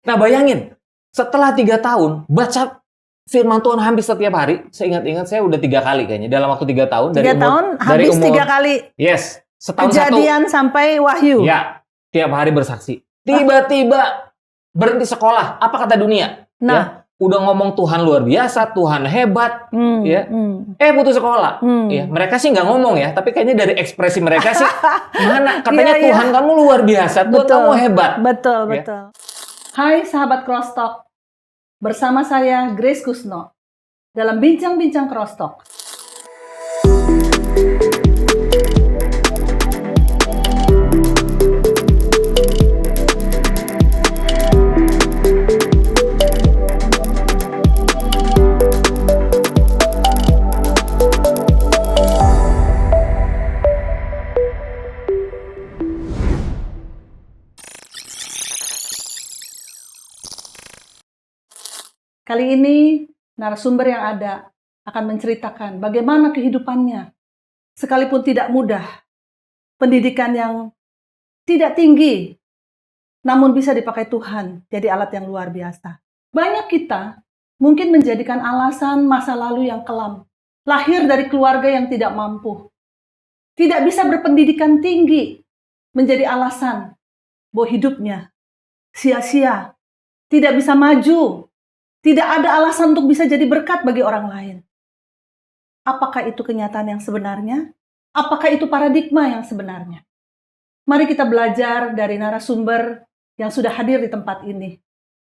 Nah bayangin, setelah 3 tahun, baca firman Tuhan hampir setiap hari. Saya ingat-ingat saya udah 3 kali kayaknya. Dalam waktu 3 tahun. 3 tahun, habis 3 kali. Yes, setahun Kejadian sampai Wahyu. Ya, tiap hari bersaksi. Tiba-tiba berhenti sekolah. Apa kata dunia? Nah. Ya, udah ngomong Tuhan luar biasa, Tuhan hebat. Ya. Putus sekolah. Ya, mereka sih nggak ngomong ya, tapi kayaknya dari ekspresi mereka sih, mana katanya Tuhan kamu luar biasa, Tuhan kamu hebat. Betul, betul. Hai sahabat Cross Talk, bersama saya Grace Kusno dalam Bincang-Bincang Cross Talk. Kali ini narasumber yang ada akan menceritakan bagaimana kehidupannya. Sekalipun tidak mudah, pendidikan yang tidak tinggi, namun bisa dipakai Tuhan jadi alat yang luar biasa. Banyak kita mungkin menjadikan alasan masa lalu yang kelam, lahir dari keluarga yang tidak mampu, tidak bisa berpendidikan tinggi, menjadi alasan bahwa hidupnya sia-sia, tidak bisa maju, tidak ada alasan untuk bisa jadi berkat bagi orang lain. Apakah itu kenyataan yang sebenarnya? Apakah itu paradigma yang sebenarnya? Mari kita belajar dari narasumber yang sudah hadir di tempat ini.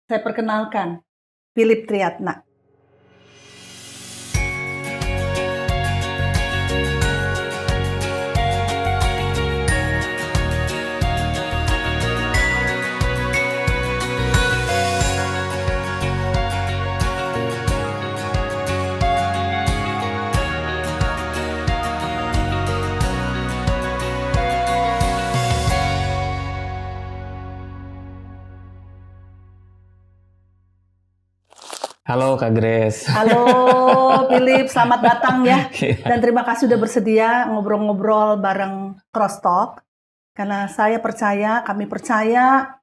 Saya perkenalkan, Philip Triatna. Halo Kak Grace. Halo Philip, selamat datang ya. Dan terima kasih sudah bersedia ngobrol-ngobrol bareng Cross Talk. Karena saya percaya, kami percaya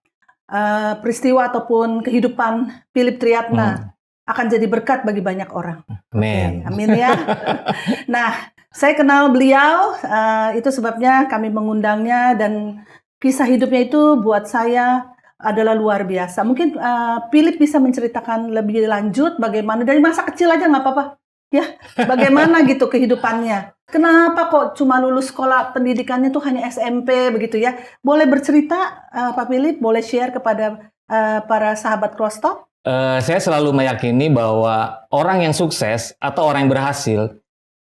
peristiwa ataupun kehidupan Philip Triatna akan jadi berkat bagi banyak orang. Amin. Okay, amin ya. Nah, saya kenal beliau, itu sebabnya kami mengundangnya dan kisah hidupnya itu buat saya adalah luar biasa. Mungkin Philip bisa menceritakan lebih lanjut bagaimana dari masa kecil aja nggak apa-apa, ya. Bagaimana gitu kehidupannya. Kenapa kok cuma lulus sekolah pendidikannya tuh hanya SMP begitu ya? Boleh bercerita, Pak Philip? Boleh share kepada para sahabat Cross Talk? Saya selalu meyakini bahwa orang yang sukses atau orang yang berhasil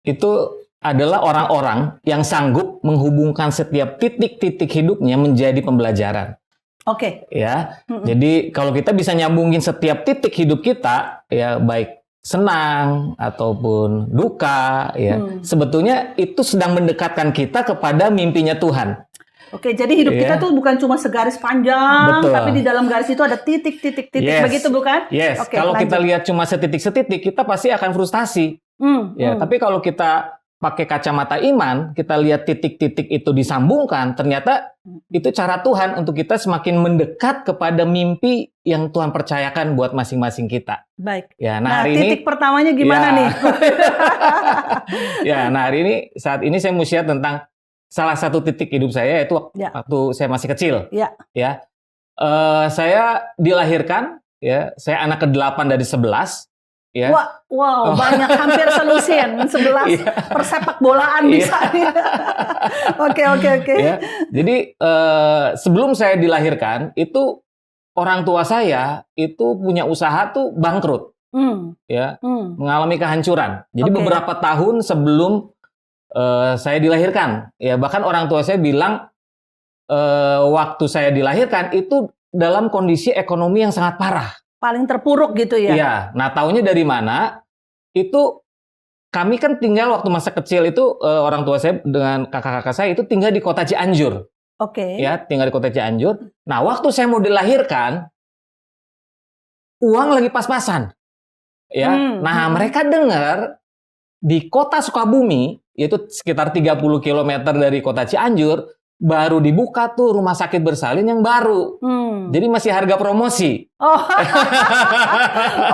itu adalah orang-orang yang sanggup menghubungkan setiap titik-titik hidupnya menjadi pembelajaran. Oke. Ya, jadi kalau kita bisa nyambungin setiap titik hidup kita, ya baik senang ataupun duka, ya sebetulnya itu sedang mendekatkan kita kepada mimpinya Tuhan. Oke, jadi hidup kita tuh bukan cuma segaris panjang, betul, tapi di dalam garis itu ada titik-titik, begitu bukan? Yes. Oke, kalau kita lihat cuma setitik-setitik, kita pasti akan frustasi. Tapi kalau kita pakai kacamata iman, kita lihat titik-titik itu disambungkan, ternyata itu cara Tuhan untuk kita semakin mendekat kepada mimpi yang Tuhan percayakan buat masing-masing kita. Baik. Ya, nah hari titik pertamanya gimana nih? Ya, nah hari ini, saat ini saya mau share tentang salah satu titik hidup saya, yaitu waktu saya masih kecil. Ya, saya dilahirkan, ya, saya anak ke-8 dari 11. Ya. Wow, banyak, hampir selusin 11 persepak bolaan bisa. Oke. Ya, jadi sebelum saya dilahirkan itu orang tua saya itu punya usaha tuh bangkrut, mengalami kehancuran. Jadi beberapa tahun sebelum saya dilahirkan, ya bahkan orang tua saya bilang waktu saya dilahirkan itu dalam kondisi ekonomi yang sangat parah. Paling terpuruk gitu ya? Iya. Nah, taunya dari mana? Itu kami kan tinggal waktu masa kecil itu orang tua saya dengan kakak-kakak saya itu tinggal di kota Cianjur. Oke. Ya, tinggal di kota Cianjur. Nah, waktu saya mau dilahirkan, uang lagi pas-pasan. Ya. Nah, mereka dengar di kota Sukabumi, yaitu sekitar 30 km dari kota Cianjur, baru dibuka tuh rumah sakit bersalin yang baru. Jadi masih harga promosi. Oh,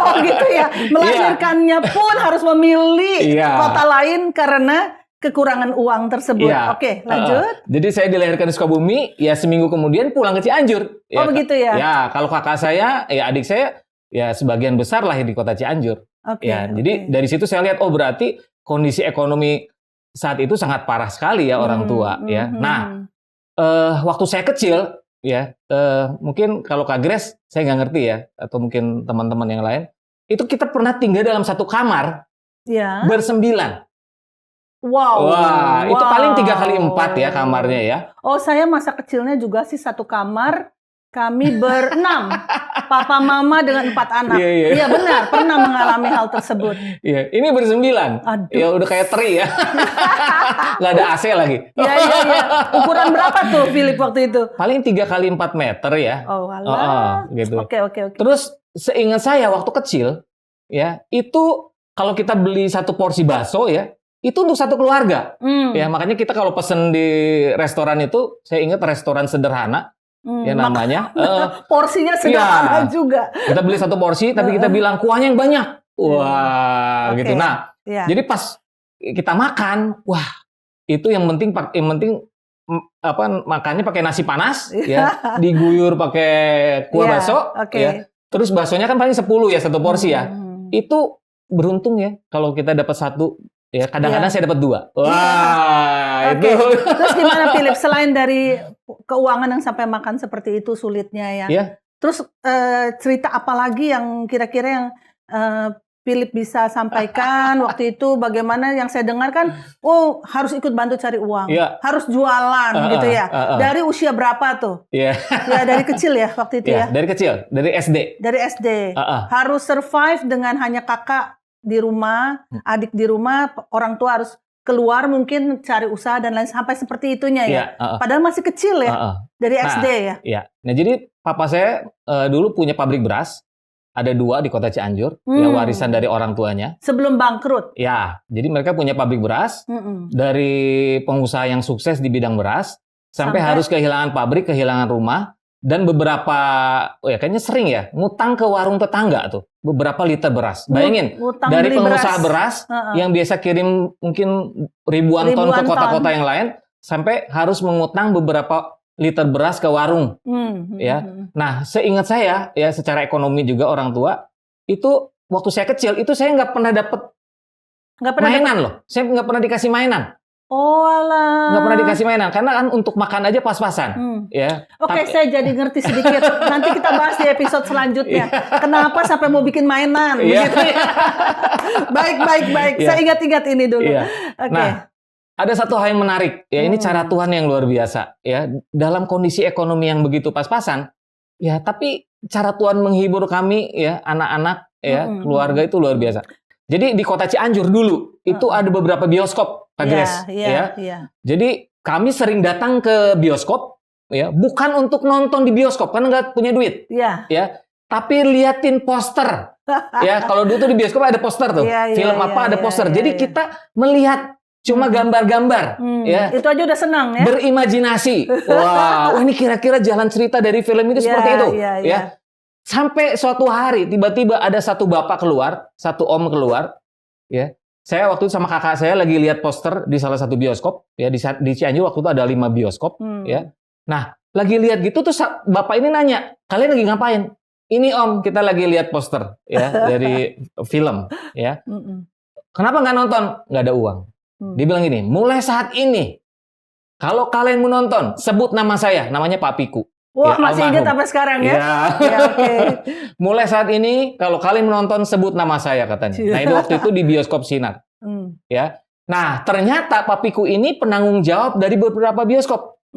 oh gitu ya. Melahirkannya pun harus memilih kota lain karena kekurangan uang tersebut. Oke, lanjut. Jadi saya dilahirkan di Sukabumi, ya seminggu kemudian pulang ke Cianjur. Oh begitu ya? Ya, kalau kakak saya, ya adik saya, ya sebagian besar lahir di kota Cianjur. Jadi dari situ saya lihat, oh berarti kondisi ekonomi saat itu sangat parah sekali ya orang tua. Nah, waktu saya kecil, ya mungkin kalau Kak Grace saya nggak ngerti ya, atau mungkin teman-teman yang lain, itu kita pernah tinggal dalam satu kamar bersembilan. Wah, itu paling 3x4 ya kamarnya ya. Oh, saya masa kecilnya juga sih satu kamar. Kami berenam, papa mama dengan 4 anak. Iya benar, pernah mengalami hal tersebut. Iya, ini bersembilan. Ya udah kayak teri ya. Nggak ada AC lagi. Iya. Ukuran berapa tuh Philip waktu itu? Paling 3x4 meter ya. Oh alah. Gitu. Oke. Terus seingat saya waktu kecil, ya itu kalau kita beli satu porsi bakso ya, itu untuk satu keluarga. Ya makanya kita kalau pesen di restoran itu, saya ingat restoran sederhana. Ya namanya porsinya sederhana juga. Kita beli satu porsi tapi kita bilang kuahnya yang banyak. Wah, gitu. Nah, jadi pas kita makan, wah, itu yang penting makannya pakai nasi panas ya, diguyur pakai kuah bakso ya. Terus baksonya kan paling 10 ya satu porsi ya. Itu beruntung ya kalau kita dapat satu. Ya, kadang-kadang saya dapat 2. Wah, itu. Terus gimana Philip? Selain dari keuangan yang sampai makan seperti itu sulitnya ya. Terus cerita apa lagi yang kira-kira yang Philip bisa sampaikan waktu itu? Bagaimana yang saya dengar kan, harus ikut bantu cari uang, harus jualan gitu ya. Dari usia berapa tuh? Ya dari kecil ya waktu itu ya. Dari kecil, dari SD. Dari SD. Harus survive dengan hanya kakak di rumah, adik di rumah, orang tua harus keluar mungkin cari usaha dan lain sampai seperti itunya ya. Padahal masih kecil ya, dari SD ya. Nah jadi papa saya dulu punya pabrik beras, ada 2 di kota Cianjur, ya warisan dari orang tuanya. Sebelum bangkrut. Ya, jadi mereka punya pabrik beras, dari pengusaha yang sukses di bidang beras, sampai harus kehilangan pabrik, kehilangan rumah. Dan beberapa, kayaknya sering ya, ngutang ke warung tetangga tuh, beberapa liter beras. Bayangin, dari pengusaha beras yang biasa kirim mungkin ribuan ton ke kota-kota yang lain, sampai harus mengutang beberapa liter beras ke warung. Ya, nah seingat saya, ya secara ekonomi juga orang tua, itu waktu saya kecil, itu saya nggak pernah dapet mainan loh. Saya nggak pernah dikasih mainan. Oh alah. Nggak pernah dikasih mainan, karena kan untuk makan aja pas-pasan. Ya. Oke, saya jadi ngerti sedikit. Nanti kita bahas di episode selanjutnya. Kenapa sampai mau bikin mainan? Begitu ya. Baik. Saya ingat-ingat ini dulu. Nah, ada satu hal yang menarik. Ya, ini cara Tuhan yang luar biasa. Ya, dalam kondisi ekonomi yang begitu pas-pasan, ya, tapi cara Tuhan menghibur kami, ya, anak-anak, ya, keluarga itu luar biasa. Jadi di kota Cianjur dulu itu ada beberapa bioskop, Kak Grace. Jadi kami sering datang ke bioskop, ya, bukan untuk nonton di bioskop karena nggak punya duit, ya, tapi liatin poster. Ya, kalau dulu tuh di bioskop ada poster tuh, film ada poster. Jadi kita melihat cuma gambar-gambar, ya. Itu aja udah senang ya. Berimajinasi. Wow, ini kira-kira jalan cerita dari film itu seperti itu, ya. Sampai suatu hari tiba-tiba ada satu bapak keluar, satu om keluar, ya. Saya waktu itu sama kakak saya lagi lihat poster di salah satu bioskop, ya, di Cianjur waktu itu ada 5 bioskop, ya. Nah, lagi lihat gitu tuh bapak ini nanya, "Kalian lagi ngapain?" "Ini om, kita lagi lihat poster, ya, dari film, ya." "Kenapa nggak nonton?" "Nggak ada uang." Dia bilang gini, "Mulai saat ini, kalau kalian mau nonton, sebut nama saya, namanya Pak Piku." Wah, ya, masih ingat sampai sekarang ya? Mulai saat ini, kalau kalian menonton, sebut nama saya, katanya. Nah, itu waktu itu di bioskop Sinar. Ya. Nah, ternyata Pak Piku ini penanggung jawab dari beberapa bioskop.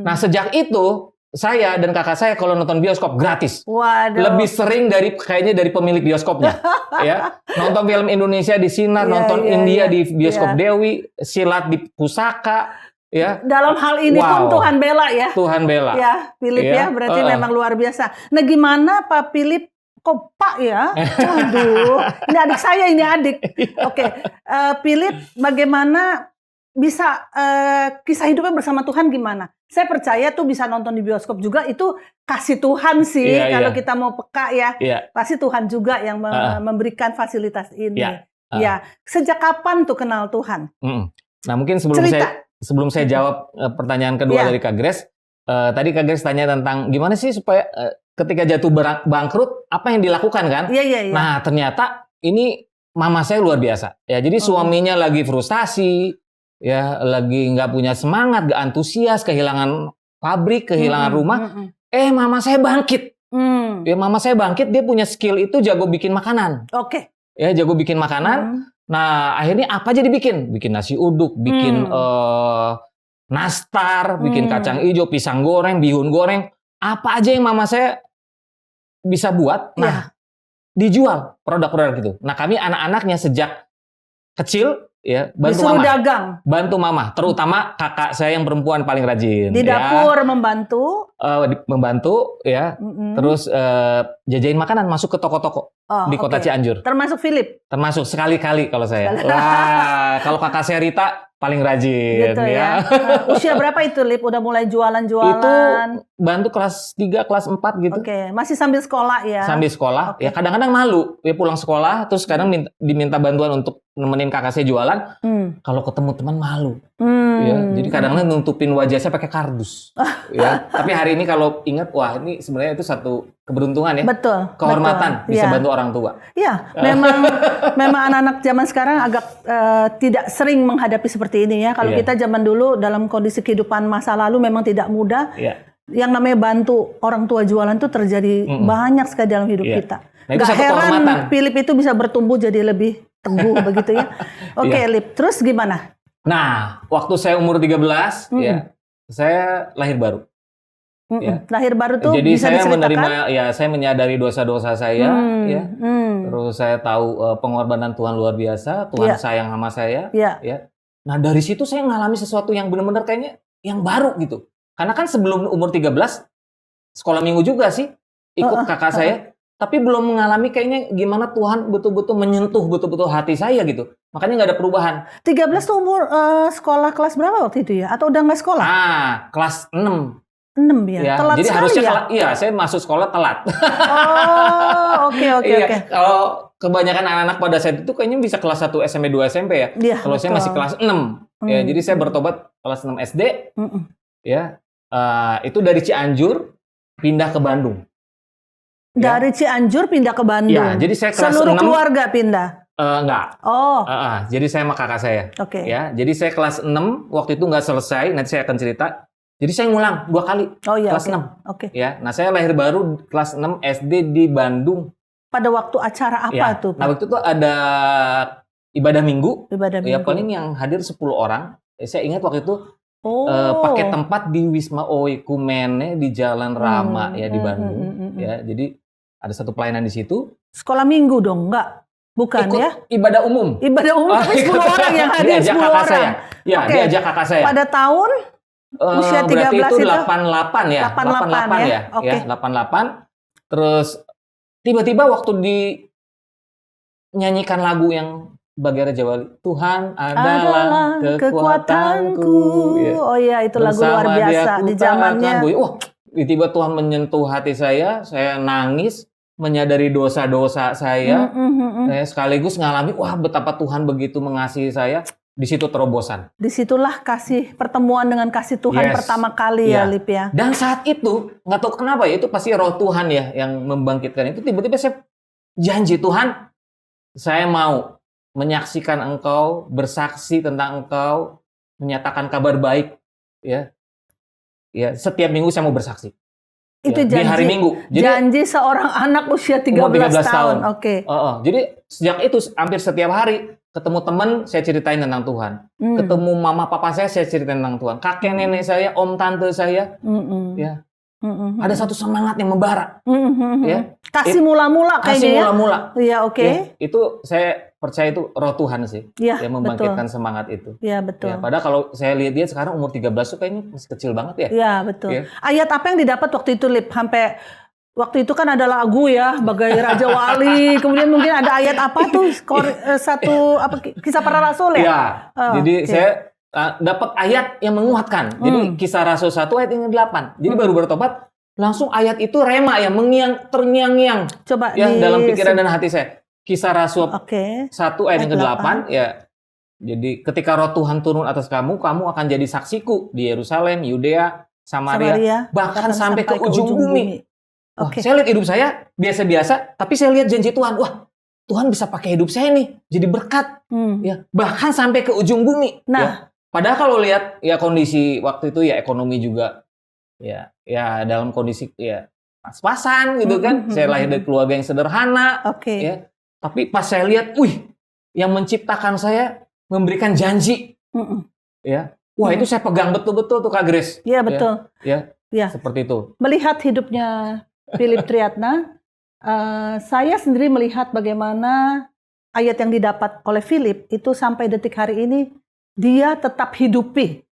Nah, sejak itu, saya dan kakak saya kalau nonton bioskop gratis. Waduh. Lebih sering kayaknya dari pemilik bioskopnya. Ya. Nonton film Indonesia di Sinar, nonton India di bioskop Dewi, silat di Pusaka. Ya. Dalam hal ini pun Tuhan bela ya. Tuhan bela. Ya, Philip ya, berarti memang luar biasa. Nah, gimana Pak Philip? Kok Pak ya? Waduh, ini adik saya, ini adik. Oke, Philip, bagaimana bisa kisah hidupnya bersama Tuhan gimana? Saya percaya tuh bisa nonton di bioskop juga, itu kasih Tuhan sih. Kalau kita mau peka ya, pasti Tuhan juga yang memberikan fasilitas ini. Ya, sejak kapan tuh kenal Tuhan? Nah, mungkin sebelum saya jawab pertanyaan kedua dari Kak Grace, tadi Kak Grace tanya tentang gimana sih supaya ketika jatuh bangkrut apa yang dilakukan kan? Iya. Nah, ternyata ini mama saya luar biasa. Ya, jadi suaminya lagi frustasi, ya, lagi nggak punya semangat, nggak antusias, kehilangan pabrik, kehilangan rumah. Mama saya bangkit. Ya, mama saya bangkit, dia punya skill itu jago bikin makanan. Ya, jago bikin makanan. Nah, akhirnya apa aja dibikin? Bikin nasi uduk, bikin nastar, bikin kacang hijau, pisang goreng, bihun goreng. Apa aja yang mama saya bisa buat, nah dijual produk-produk itu. Nah, kami anak-anaknya sejak kecil ya bantu disuruh mama. Dagang. Bantu mama, terutama kakak saya yang perempuan paling rajin. Di dapur membantu. Membantu ya. Terus jajain makanan masuk ke toko-toko di kota Cianjur. Termasuk Philip. Termasuk sekali-kali kalau saya. Wah, kalau kakak saya Rita paling rajin gitu ya. Usia berapa itu, Lip? Udah mulai jualan-jualan? Itu bantu kelas 3, kelas 4 gitu. Masih sambil sekolah ya? Sambil sekolah. Ya kadang-kadang malu. Ya pulang sekolah, terus kadang diminta bantuan untuk nemenin kakak saya jualan. Kalau ketemu teman malu. Ya, jadi kadang-kadang nutupin wajah saya pakai kardus. Ya. Tapi hari ini kalau ingat, wah ini sebenarnya itu satu keberuntungan ya. Betul. Kehormatan bisa bantu orang tua. Iya, memang anak-anak zaman sekarang agak tidak sering menghadapi seperti ini ya. Kalau kita zaman dulu dalam kondisi kehidupan masa lalu memang tidak mudah. Yang namanya bantu orang tua jualan itu terjadi banyak sekali dalam hidup kita. Nah, itu gak heran Philip itu bisa bertumbuh jadi lebih teguh begitu ya. Lip, terus gimana? Nah, waktu saya umur 13 ya, saya lahir baru. Ya. Lahir baru tuh jadi bisa saya diceritakan? menerima, ya saya menyadari dosa-dosa saya, ya. Terus saya tahu pengorbanan Tuhan luar biasa, Tuhan sayang sama saya, ya. Nah dari situ saya mengalami sesuatu yang benar-benar kayaknya yang baru gitu. Karena kan sebelum umur 13 sekolah minggu juga sih ikut kakak saya, tapi belum mengalami kayaknya gimana Tuhan betul-betul menyentuh betul-betul hati saya gitu. Makanya nggak ada perubahan. 13 tuh umur sekolah kelas berapa waktu itu ya? Atau udah nggak sekolah? Kelas 6. 6 ya? Telat jadi sekali harusnya ya? Iya, saya masuk sekolah telat. Oke. Kalau kebanyakan anak-anak pada saat itu kayaknya bisa kelas 1 SMP, 2 SMP ya. Kalau saya masih kelas 6. Ya, jadi saya bertobat kelas 6 SD. Ya. Itu dari Cianjur pindah ke Bandung. Dari Cianjur pindah ke Bandung. Ya, jadi saya kelas seluruh 6, keluarga pindah. Enggak. Jadi saya sama kakak saya. Ya, jadi saya kelas 6 waktu itu nggak selesai. Nanti saya akan cerita. Jadi saya ngulang 2 kali. Kelas 6. Ya, nah saya lahir baru kelas 6 SD di Bandung. Pada waktu acara apa tuh? Nah waktu itu ada ibadah minggu. Ya minggu. paling yang hadir 10 orang. Saya ingat waktu itu pakai tempat di Wisma Oikumene di Jalan Rama ya di Bandung. Ya, jadi ada satu pelayanan di situ. Sekolah minggu dong, enggak? Bukan ikut ya? Ibadah umum. Ibadah umum tapi 10 orang yang hadir, 10 orang. Saya. Ya, diajak kakak saya. Pada tahun usia 13 berarti itu 88 ya? 88 ya. Ya, 88. Terus tiba-tiba waktu dinyanyikan lagu yang Bagai Raja Wali, Tuhan adalah kekuatanku. Oh iya, itu lagu luar biasa di zamannya. Wah, tiba-tiba Tuhan menyentuh hati saya nangis, menyadari dosa-dosa saya, sekaligus ngalami, wah betapa Tuhan begitu mengasihi saya. Di situ terobosan. Disitulah pertemuan dengan kasih Tuhan pertama kali ya, Lip ya. Dan saat itu, nggak tahu kenapa ya, itu pasti roh Tuhan ya yang membangkitkan itu. Tiba-tiba saya janji, Tuhan, saya mau menyaksikan Engkau, bersaksi tentang Engkau, menyatakan kabar baik, ya. Ya, setiap minggu saya mau bersaksi. Itu janji, di hari Minggu. Jadi, janji seorang anak usia 13 tahun. Jadi sejak itu hampir setiap hari ketemu teman, saya ceritain tentang Tuhan. Ketemu mama papa saya ceritain tentang Tuhan. Kakek nenek saya, om tante saya, ya. Ada satu semangat yang membara. Ya. Kasih mula-mula kayaknya. Kasih mula-mula. Iya, oke. Ya, itu saya percaya itu roh Tuhan sih yang membangkitkan semangat itu. Iya, betul. Ya, padahal kalau saya lihat dia sekarang umur 13 tuh kayaknya masih kecil banget ya. Iya, betul. Ya. Ayat apa yang didapat waktu itu, Lip? Sampai waktu itu kan ada lagu ya, Bagai Raja Wali. Kemudian mungkin ada ayat apa tuh? Kisah Para Rasul ya? Iya. Jadi saya dapat ayat yang menguatkan. Jadi Kisah Rasul 1 ayat yang 8. Jadi baru bertobat, langsung ayat itu rema ya, terngiang-ngiang. Coba ya dalam pikiran dan hati saya. Kisah Rasul 1 ayat yang ke-8 ya. Jadi ketika roh Tuhan turun atas kamu, kamu akan jadi saksiku di Yerusalem, Yudea, Samaria, bahkan sampai ke ujung bumi. Wah, saya lihat hidup saya biasa-biasa, tapi saya lihat janji Tuhan. Wah, Tuhan bisa pakai hidup saya nih jadi berkat. Ya, bahkan sampai ke ujung bumi. Nah, ya. Padahal kalau lihat ya kondisi waktu itu ya ekonomi juga ya dalam kondisi ya pas-pasan gitu kan. Saya lahir dari keluarga yang sederhana. Ya. Tapi pas saya lihat, yang menciptakan saya memberikan janji. Ya. Wah, itu saya pegang betul-betul tuh Kak Grace. Iya, betul. Ya. Seperti itu. Melihat hidupnya Philip Triatna, saya sendiri melihat bagaimana ayat yang didapat oleh Philip itu sampai detik hari ini dia tetap hidupi.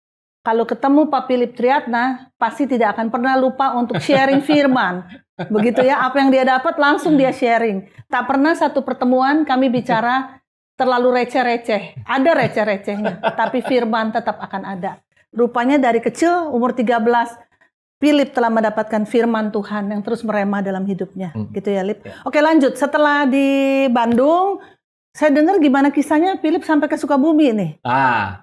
Kalau ketemu Pak Philip Triatna, pasti tidak akan pernah lupa untuk sharing firman. Begitu ya, apa yang dia dapat langsung dia sharing. Tak pernah satu pertemuan kami bicara terlalu receh-receh. Ada receh-recehnya, tapi firman tetap akan ada. Rupanya dari kecil, umur 13, Philip telah mendapatkan firman Tuhan yang terus merema dalam hidupnya. Gitu ya, Lip. Oke, lanjut. Setelah di Bandung, saya dengar gimana kisahnya Philip sampai ke Sukabumi nih.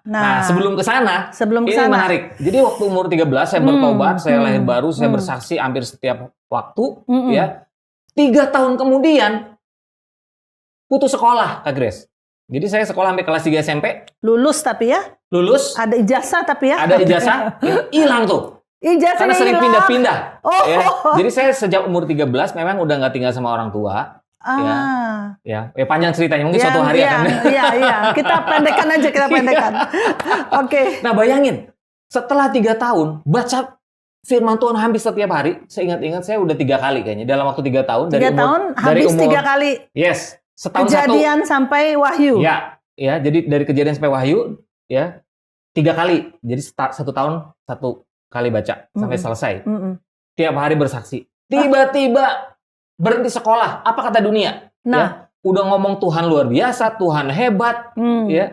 Nah, sebelum ke sana, ini kesana. menarik. Jadi waktu umur 13 saya bertobat, saya lahir baru, saya bersaksi hampir setiap waktu. Ya, 3 tahun kemudian putus sekolah, Kak Grace. Jadi saya sekolah sampai kelas 3 SMP. Lulus tapi ya? Lulus. Ada ijazah tapi ya? Ada ijazah, hilang tuh. Ijazahnya karena sering pindah-pindah. Ya. Jadi saya sejak umur 13 memang udah nggak tinggal sama orang tua. Ya, panjang ceritanya mungkin suatu hari akan. Iya. Kita pendekkan aja, Oke. Nah, bayangin setelah 3 tahun baca firman Tuhan hampir setiap hari. Saya ingat saya udah 3 kali kayaknya dalam waktu 3 tahun. 3 tahun habis 3 kali. Yes, setahun kejadian sampai Wahyu. Ya. Jadi dari kejadian sampai Wahyu, ya 3 kali. Jadi 1 tahun 1 kali baca sampai selesai. Tiap hari bersaksi. Tiba-tiba berhenti sekolah. Apa kata dunia? Nah, udah ngomong Tuhan luar biasa, Tuhan hebat, ya.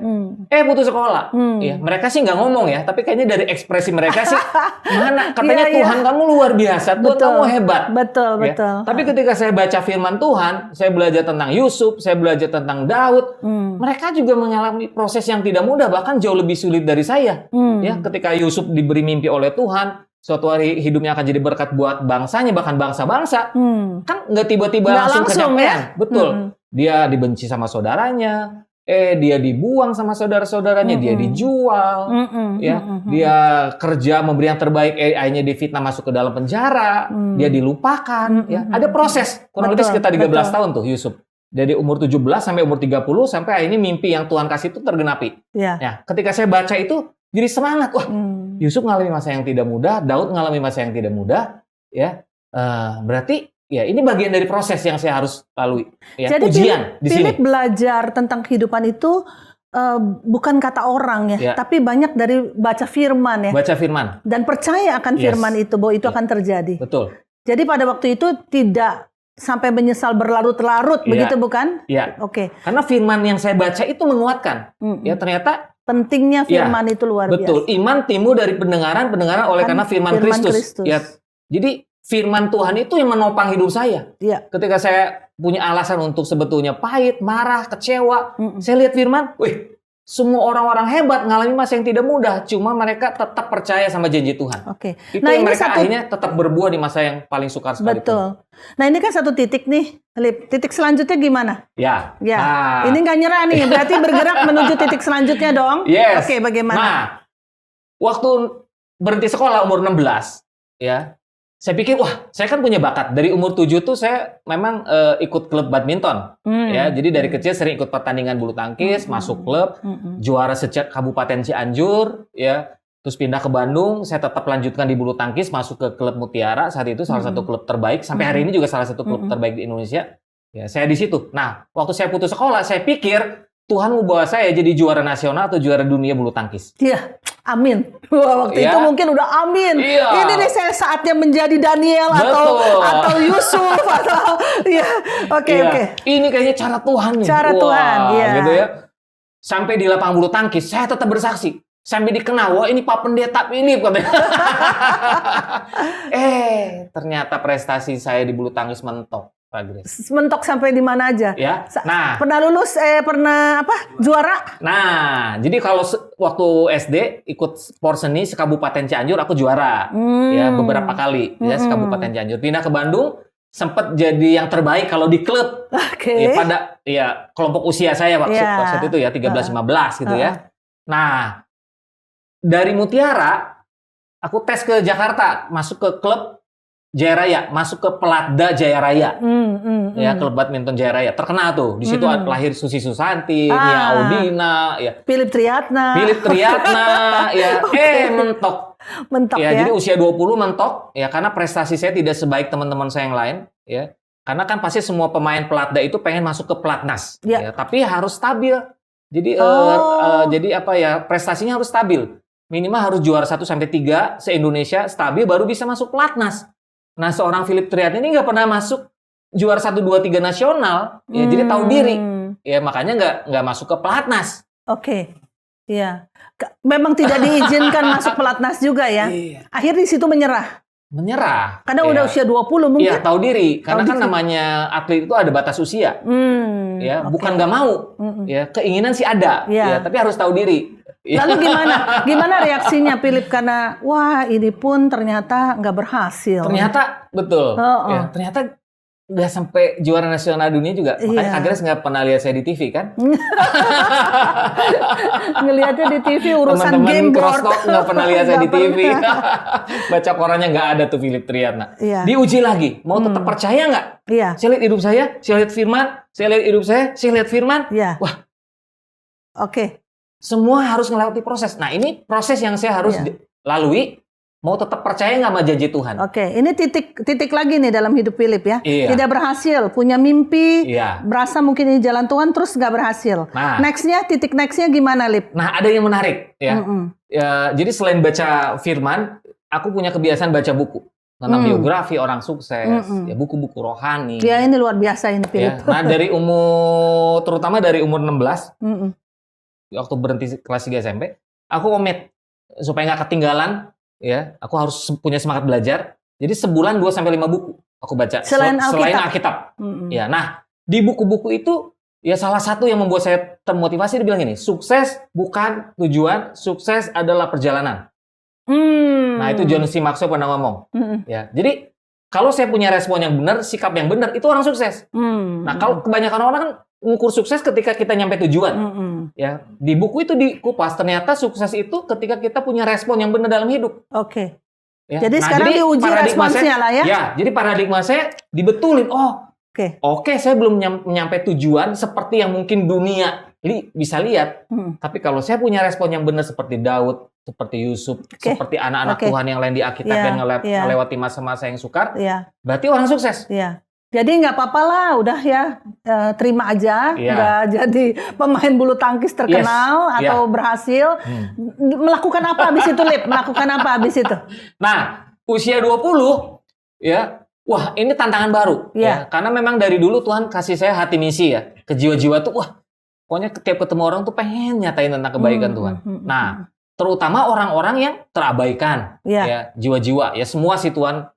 Putus sekolah. Ya, mereka sih nggak ngomong ya, tapi kayaknya dari ekspresi mereka sih mana katanya Tuhan kamu luar biasa, Tuhan kamu hebat. Betul. Tapi ketika saya baca firman Tuhan, saya belajar tentang Yusuf, saya belajar tentang Daud, mereka juga mengalami proses yang tidak mudah, bahkan jauh lebih sulit dari saya. Ya, ketika Yusuf diberi mimpi oleh Tuhan, suatu hari hidupnya akan jadi berkat buat bangsanya, bahkan bangsa-bangsa. Kan nggak tiba-tiba langsung kecapean. Betul. Dia dibenci sama saudaranya, dia dibuang sama saudara-saudaranya, dia dijual, dia kerja memberi yang terbaik, akhirnya difitnah masuk ke dalam penjara, dia dilupakan. Ya. Ada proses, kurang lebih sekitar 13 tahun tuh Yusuf. Dari umur 17 sampai umur 30, sampai akhirnya mimpi yang Tuhan kasih itu tergenapi. Ya, ketika saya baca itu, jadi semangat. Wah, Yusuf mengalami masa yang tidak mudah, Daud mengalami masa yang tidak mudah. Ya, berarti ya ini bagian dari proses yang saya harus lalui. Ya, jadi ujian di sini. Philip belajar tentang kehidupan itu bukan kata orang ya, tapi banyak dari baca firman ya. Baca firman. Dan percaya akan firman itu, bahwa itu akan terjadi. Betul. Jadi pada waktu itu tidak sampai menyesal berlarut-larut, begitu bukan? Iya. Oke. Karena firman yang saya baca itu menguatkan. Ya, ternyata pentingnya firman itu luar biasa. Betul. Iman timbul dari pendengaran oleh karena firman Kristus. Ya. Jadi firman Tuhan itu yang menopang hidup saya. Ya. Ketika saya punya alasan untuk sebetulnya pahit, marah, kecewa, saya lihat firman, semua orang-orang hebat ngalami masa yang tidak mudah, cuma mereka tetap percaya sama janji Tuhan. Oke. Itu yang mereka akhirnya tetap berbuah di masa yang paling sukar sekalipun. Betul. Nah, ini kan satu titik nih, Lip. Titik selanjutnya gimana? Ya. Ini nggak nyerah nih, berarti bergerak menuju titik selanjutnya dong. Yes. Oke, bagaimana? Nah, waktu berhenti sekolah umur 16, ya, saya pikir, saya kan punya bakat. Dari umur 7 tuh saya memang ikut klub badminton. Ya, jadi dari kecil sering ikut pertandingan bulu tangkis, masuk klub, juara sejak Kabupaten Cianjur, ya. Terus pindah ke Bandung, saya tetap lanjutkan di bulu tangkis, masuk ke klub Mutiara. Saat itu salah satu klub terbaik, sampai hari ini juga salah satu klub terbaik di Indonesia. Ya, saya di situ. Nah, waktu saya putus sekolah, saya pikir Tuhan mau bawa saya jadi juara nasional atau juara dunia bulu tangkis. Iya, amin. Waktu itu mungkin udah amin. Iya. Ini nih saya saatnya menjadi Daniel atau Yusuf atau Oke. Ini kayaknya cara Tuhan nih. Cara Tuhan, gitu ya. Sampai di lapangan bulu tangkis, saya tetap bersaksi. Sampai dikenal, wah ini Pak Pendeta Philip katanya. Ternyata prestasi saya di bulu tangkis mentok, Pak Grace. Mentok sampai di mana aja? Ya. Nah, pernah lulus, pernah juara? Nah, jadi kalau waktu SD ikut sport seni sekabupaten Cianjur, aku juara. Ya, beberapa kali ya sekabupaten Cianjur. Pindah ke Bandung, sempat jadi yang terbaik kalau di klub. Ya, pada kelompok usia saya waktu itu ya 13-15 gitu ya. Nah, dari Mutiara, aku tes ke Jakarta, masuk ke klub Jaya Raya, masuk ke Pelatda Jaya Raya, ya klub badminton Jaya Raya, terkenal tuh. Di situ lahir Susi Susanti, Nia Audina, ya. Philip Triatna, ya. Mentok ya. Jadi usia 20 mentok, ya karena prestasi saya tidak sebaik teman-teman saya yang lain, ya. Karena kan pasti semua pemain Pelatda itu pengen masuk ke Pelatnas, ya. Tapi harus stabil. Jadi jadi prestasinya harus stabil. Minimal harus juara 1-3 se-Indonesia stabil baru bisa masuk Pelatnas. Nah, seorang Philip Triatna ini nggak pernah masuk juara 1-2-3 nasional, ya jadi tahu diri. Ya makanya nggak masuk ke Pelatnas. Oke. Iya. Memang tidak diizinkan masuk Pelatnas juga ya. Akhir di situ menyerah. Karena udah usia 20 mungkin. Iya, tahu diri. Karena kan namanya atlet itu ada batas usia. Ya, bukan nggak mau. Ya, keinginan sih ada, ya, tapi harus tahu diri. Lalu gimana reaksinya Philip karena wah ini pun ternyata nggak berhasil. Ternyata betul. Ya, ternyata nggak sampai juara nasional dunia juga. Makanya Kak Grace nggak pernah lihat saya di TV kan? Ngelihatnya di TV urusan game board. Nggak pernah lihat saya di TV. Baca korannya nggak ada tuh Philip Triatna. Diuji lagi. Mau tetap percaya nggak? Saya lihat hidup saya lihat Firman, saya lihat hidup saya lihat Firman. Wah. Oke. Semua harus melewati proses. Nah, ini proses yang saya harus lalui. Mau tetap percaya nggak sama janji Tuhan? Oke, ini titik lagi nih dalam hidup Philip ya. Tidak berhasil, punya mimpi, berasa mungkin ini jalan Tuhan terus nggak berhasil. Nah, titik nextnya gimana, Lip? Nah, ada yang menarik ya. Jadi selain baca Firman, aku punya kebiasaan baca buku tentang biografi orang sukses, ya buku-buku rohani. Ya ini luar biasa ini Philip. Nah, terutama dari umur 16. Waktu berhenti kelas 3 SMP, aku komit supaya nggak ketinggalan, ya, aku harus punya semangat belajar. Jadi sebulan 2-5 buku aku baca selain Alkitab. Ya, nah di buku-buku itu ya salah satu yang membuat saya termotivasi dia bilang ini, sukses bukan tujuan, sukses adalah perjalanan. Nah itu John C. Maxwell pernah ngomong. Ya, jadi kalau saya punya respon yang benar, sikap yang benar, itu orang sukses. Nah kalau kebanyakan orang kan mengukur sukses ketika kita nyampe tujuan. Ya, di buku itu dikupas ternyata sukses itu ketika kita punya respon yang benar dalam hidup. Oke. Ya. Jadi sekarang diuji responsnya lah ya. Ya, jadi paradigma saya dibetulin. Oke, saya belum nyampe tujuan seperti yang mungkin dunia bisa lihat. Tapi kalau saya punya respon yang benar seperti Daud, seperti Yusuf, seperti anak-anak Tuhan yang lain di Alkitab yang melewati masa-masa yang sukar, berarti orang sukses. Jadi nggak apa-apa lah, udah ya terima aja, nggak jadi pemain bulu tangkis terkenal atau berhasil. Melakukan apa abis itu, Lip? Melakukan apa abis itu? Nah, usia 20, ya, wah ini tantangan baru. Ya, karena memang dari dulu Tuhan kasih saya hati misi ya, ke jiwa-jiwa tuh, wah, pokoknya tiap ketemu orang tuh pengen nyatain tentang kebaikan Tuhan. Nah, terutama orang-orang yang terabaikan, ya, jiwa-jiwa, ya semua sih Tuhan,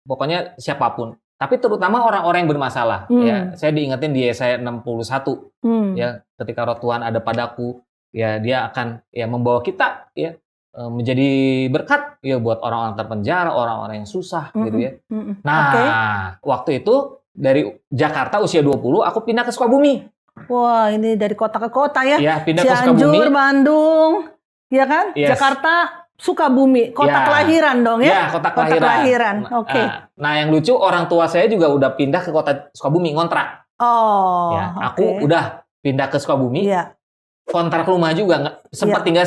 pokoknya siapapun. Tapi terutama orang-orang yang bermasalah. Ya, saya diingetin di Yesaya 61. Ya, ketika Roh Tuhan ada padaku, ya dia akan ya membawa kita ya menjadi berkat ya buat orang-orang terpenjara, orang-orang yang susah gitu ya. Nah, waktu itu dari Jakarta usia 20, aku pindah ke Sukabumi. Wah, ini dari kota ke kota ya. Ya, pindah ke Sukabumi. Cianjur, Bandung, ya kan? Jakarta, Sukabumi, kota kelahiran dong ya? Kota kelahiran. Oke. Nah, yang lucu orang tua saya juga udah pindah ke kota Sukabumi, ngontrak. Aku udah pindah ke Sukabumi, kontrak rumah juga. Sempat tinggal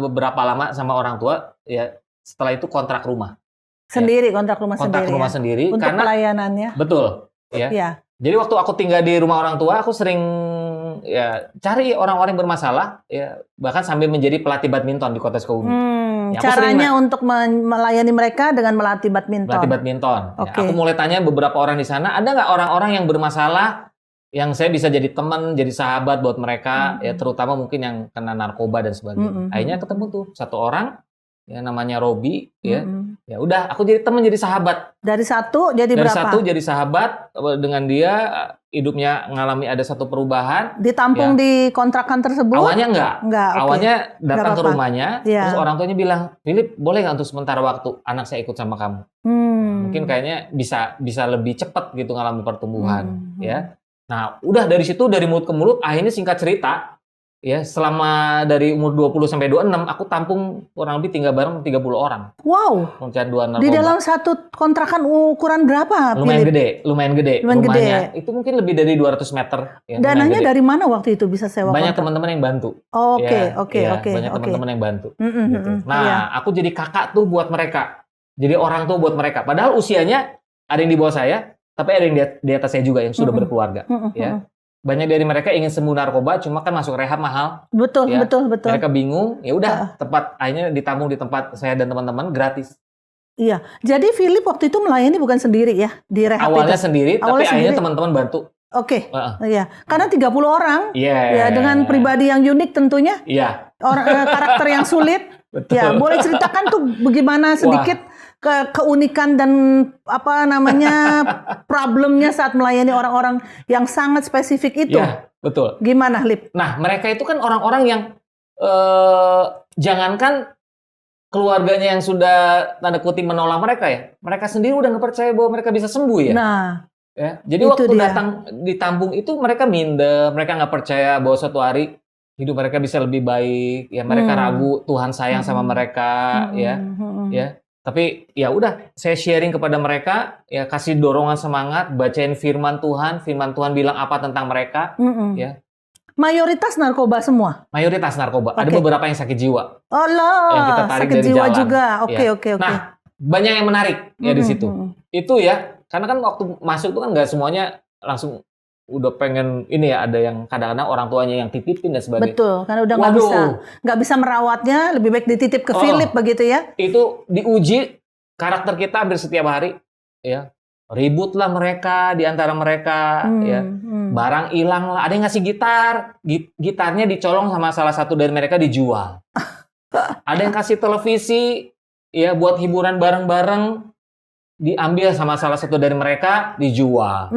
beberapa lama sama orang tua, ya setelah itu kontrak rumah. Sendiri, kontrak rumah sendiri. Untuk karena, pelayanannya. Betul. Ya. Jadi waktu aku tinggal di rumah orang tua, aku sering ya cari orang-orang yang bermasalah, ya bahkan sambil menjadi pelatih badminton di kota Sukabumi. Ya, caranya untuk melayani mereka dengan melatih badminton. Ya, aku mulai tanya beberapa orang di sana, ada nggak orang-orang yang bermasalah yang saya bisa jadi teman, jadi sahabat buat mereka, ya terutama mungkin yang kena narkoba dan sebagainya. Akhirnya ketemu tuh satu orang, ya namanya Robi, ya udah aku jadi teman, jadi sahabat. Dari satu jadi Dari berapa? satu jadi sahabat, dengan dia hidupnya ngalami ada satu perubahan. Ditampung di kontrakan tersebut? Awalnya enggak. Okay. Awalnya datang ke rumahnya, terus orang tuanya bilang, Philip boleh nggak untuk sementara waktu anak saya ikut sama kamu? Mungkin kayaknya bisa lebih cepat gitu ngalami pertumbuhan, ya. Nah, udah dari situ, dari mulut ke mulut, akhirnya singkat cerita, ya selama dari umur 20 sampai 26, aku tampung kurang lebih tinggal bareng 30 orang. Wow. Pencanduan narkoba. Di dalam satu kontrakan ukuran berapa? Lumayan gede. Rumahnya. Itu mungkin lebih dari 200 meter. Ya, dananya dari mana waktu itu bisa sewa? Banyak teman-teman yang bantu. Oke. Banyak teman-teman yang bantu. Gitu. Nah, aku jadi kakak tuh buat mereka. Jadi orang tuh buat mereka. Padahal usianya ada yang di bawah saya, tapi ada yang di atas saya juga yang sudah berkeluarga. Ya. Banyak dari mereka ingin sembuh narkoba, cuma kan masuk rehab mahal. Betul. Mereka bingung, ya udah akhirnya ditampung di tempat saya dan teman-teman gratis. Iya. Jadi Philip waktu itu melayani bukan sendiri ya di rehab Awalnya itu? Sendiri, tapi akhirnya teman-teman bantu. Oke. Iya. Karena 30 orang. Ya, dengan pribadi yang unik tentunya. Iya. Karakter yang sulit. Betul. Ya, boleh ceritakan tuh bagaimana sedikit keunikan dan problemnya saat melayani orang-orang yang sangat spesifik itu. Iya, betul. Gimana, Lip? Nah, mereka itu kan orang-orang yang jangankan keluarganya yang sudah tanda kutip menolak mereka ya, mereka sendiri udah nggak percaya bahwa mereka bisa sembuh ya. Nah, ya. Jadi waktu datang ditampung itu mereka minder, mereka nggak percaya bahwa suatu hari hidup mereka bisa lebih baik, ya mereka ragu Tuhan sayang sama mereka, ya. Tapi ya udah, saya sharing kepada mereka, ya kasih dorongan semangat, bacain firman Tuhan bilang apa tentang mereka, ya. Mayoritas narkoba semua? Mayoritas narkoba, ada beberapa yang sakit jiwa. Yang kita tarik sakit dari jiwa jalan. Juga, oke. Nah, banyak yang menarik ya di situ. Itu ya, karena kan waktu masuk itu kan nggak semuanya langsung udah pengen ini ya, ada yang kadang-kadang orang tuanya yang titipin dan sebagainya. Betul, karena udah nggak bisa merawatnya, lebih baik dititip ke Philip begitu ya. Itu diuji karakter kita hampir setiap hari, ya. Ributlah mereka di antara mereka, ya. Barang hilang lah, ada yang ngasih gitarnya dicolong sama salah satu dari mereka dijual. Ada yang kasih televisi, ya buat hiburan bareng-bareng, diambil sama salah satu dari mereka dijual,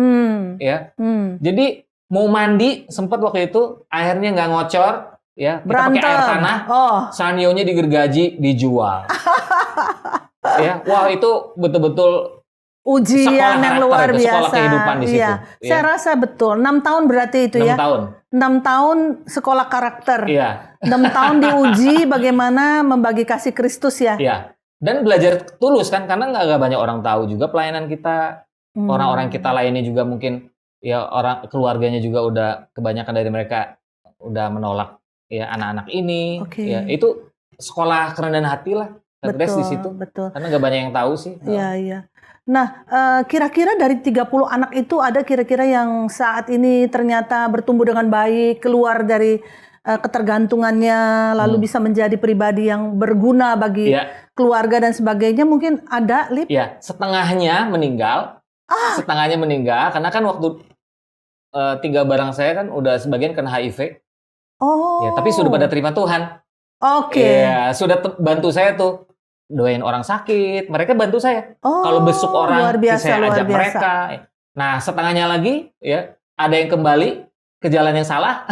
ya. Jadi mau mandi sempat waktu itu airnya nggak ngocor, ya kita pakai air tanah, sanionya digergaji dijual, ya. Wah itu betul-betul ujian yang luar biasa. Sekolah kehidupan di situ. Iya. Ya. Saya rasa betul 6 tahun berarti itu 6 tahun. 6 tahun sekolah karakter. Iya. 6 tahun diuji bagaimana membagi kasih Kristus ya. Iya. Dan belajar tulus kan, karena nggak banyak orang tahu juga pelayanan kita, orang-orang kita layani juga mungkin ya orang keluarganya juga udah kebanyakan dari mereka udah menolak ya anak-anak ini, ya itu sekolah kerendahan hati lah, di situ, karena nggak banyak yang tahu sih. Iya. Nah, kira-kira dari 30 anak itu ada kira-kira yang saat ini ternyata bertumbuh dengan baik, keluar dari ketergantungannya, lalu bisa menjadi pribadi yang berguna bagi keluarga dan sebagainya, mungkin ada, Lip? Ya, setengahnya meninggal karena kan waktu tinggal bareng saya kan udah sebagian kena HIV. Ya, tapi sudah pada terima Tuhan. Ya, sudah bantu saya tuh doain orang sakit, mereka bantu saya. Kalau besuk orang, saya ajak mereka. Nah, setengahnya lagi ya ada yang kembali ke jalan yang salah,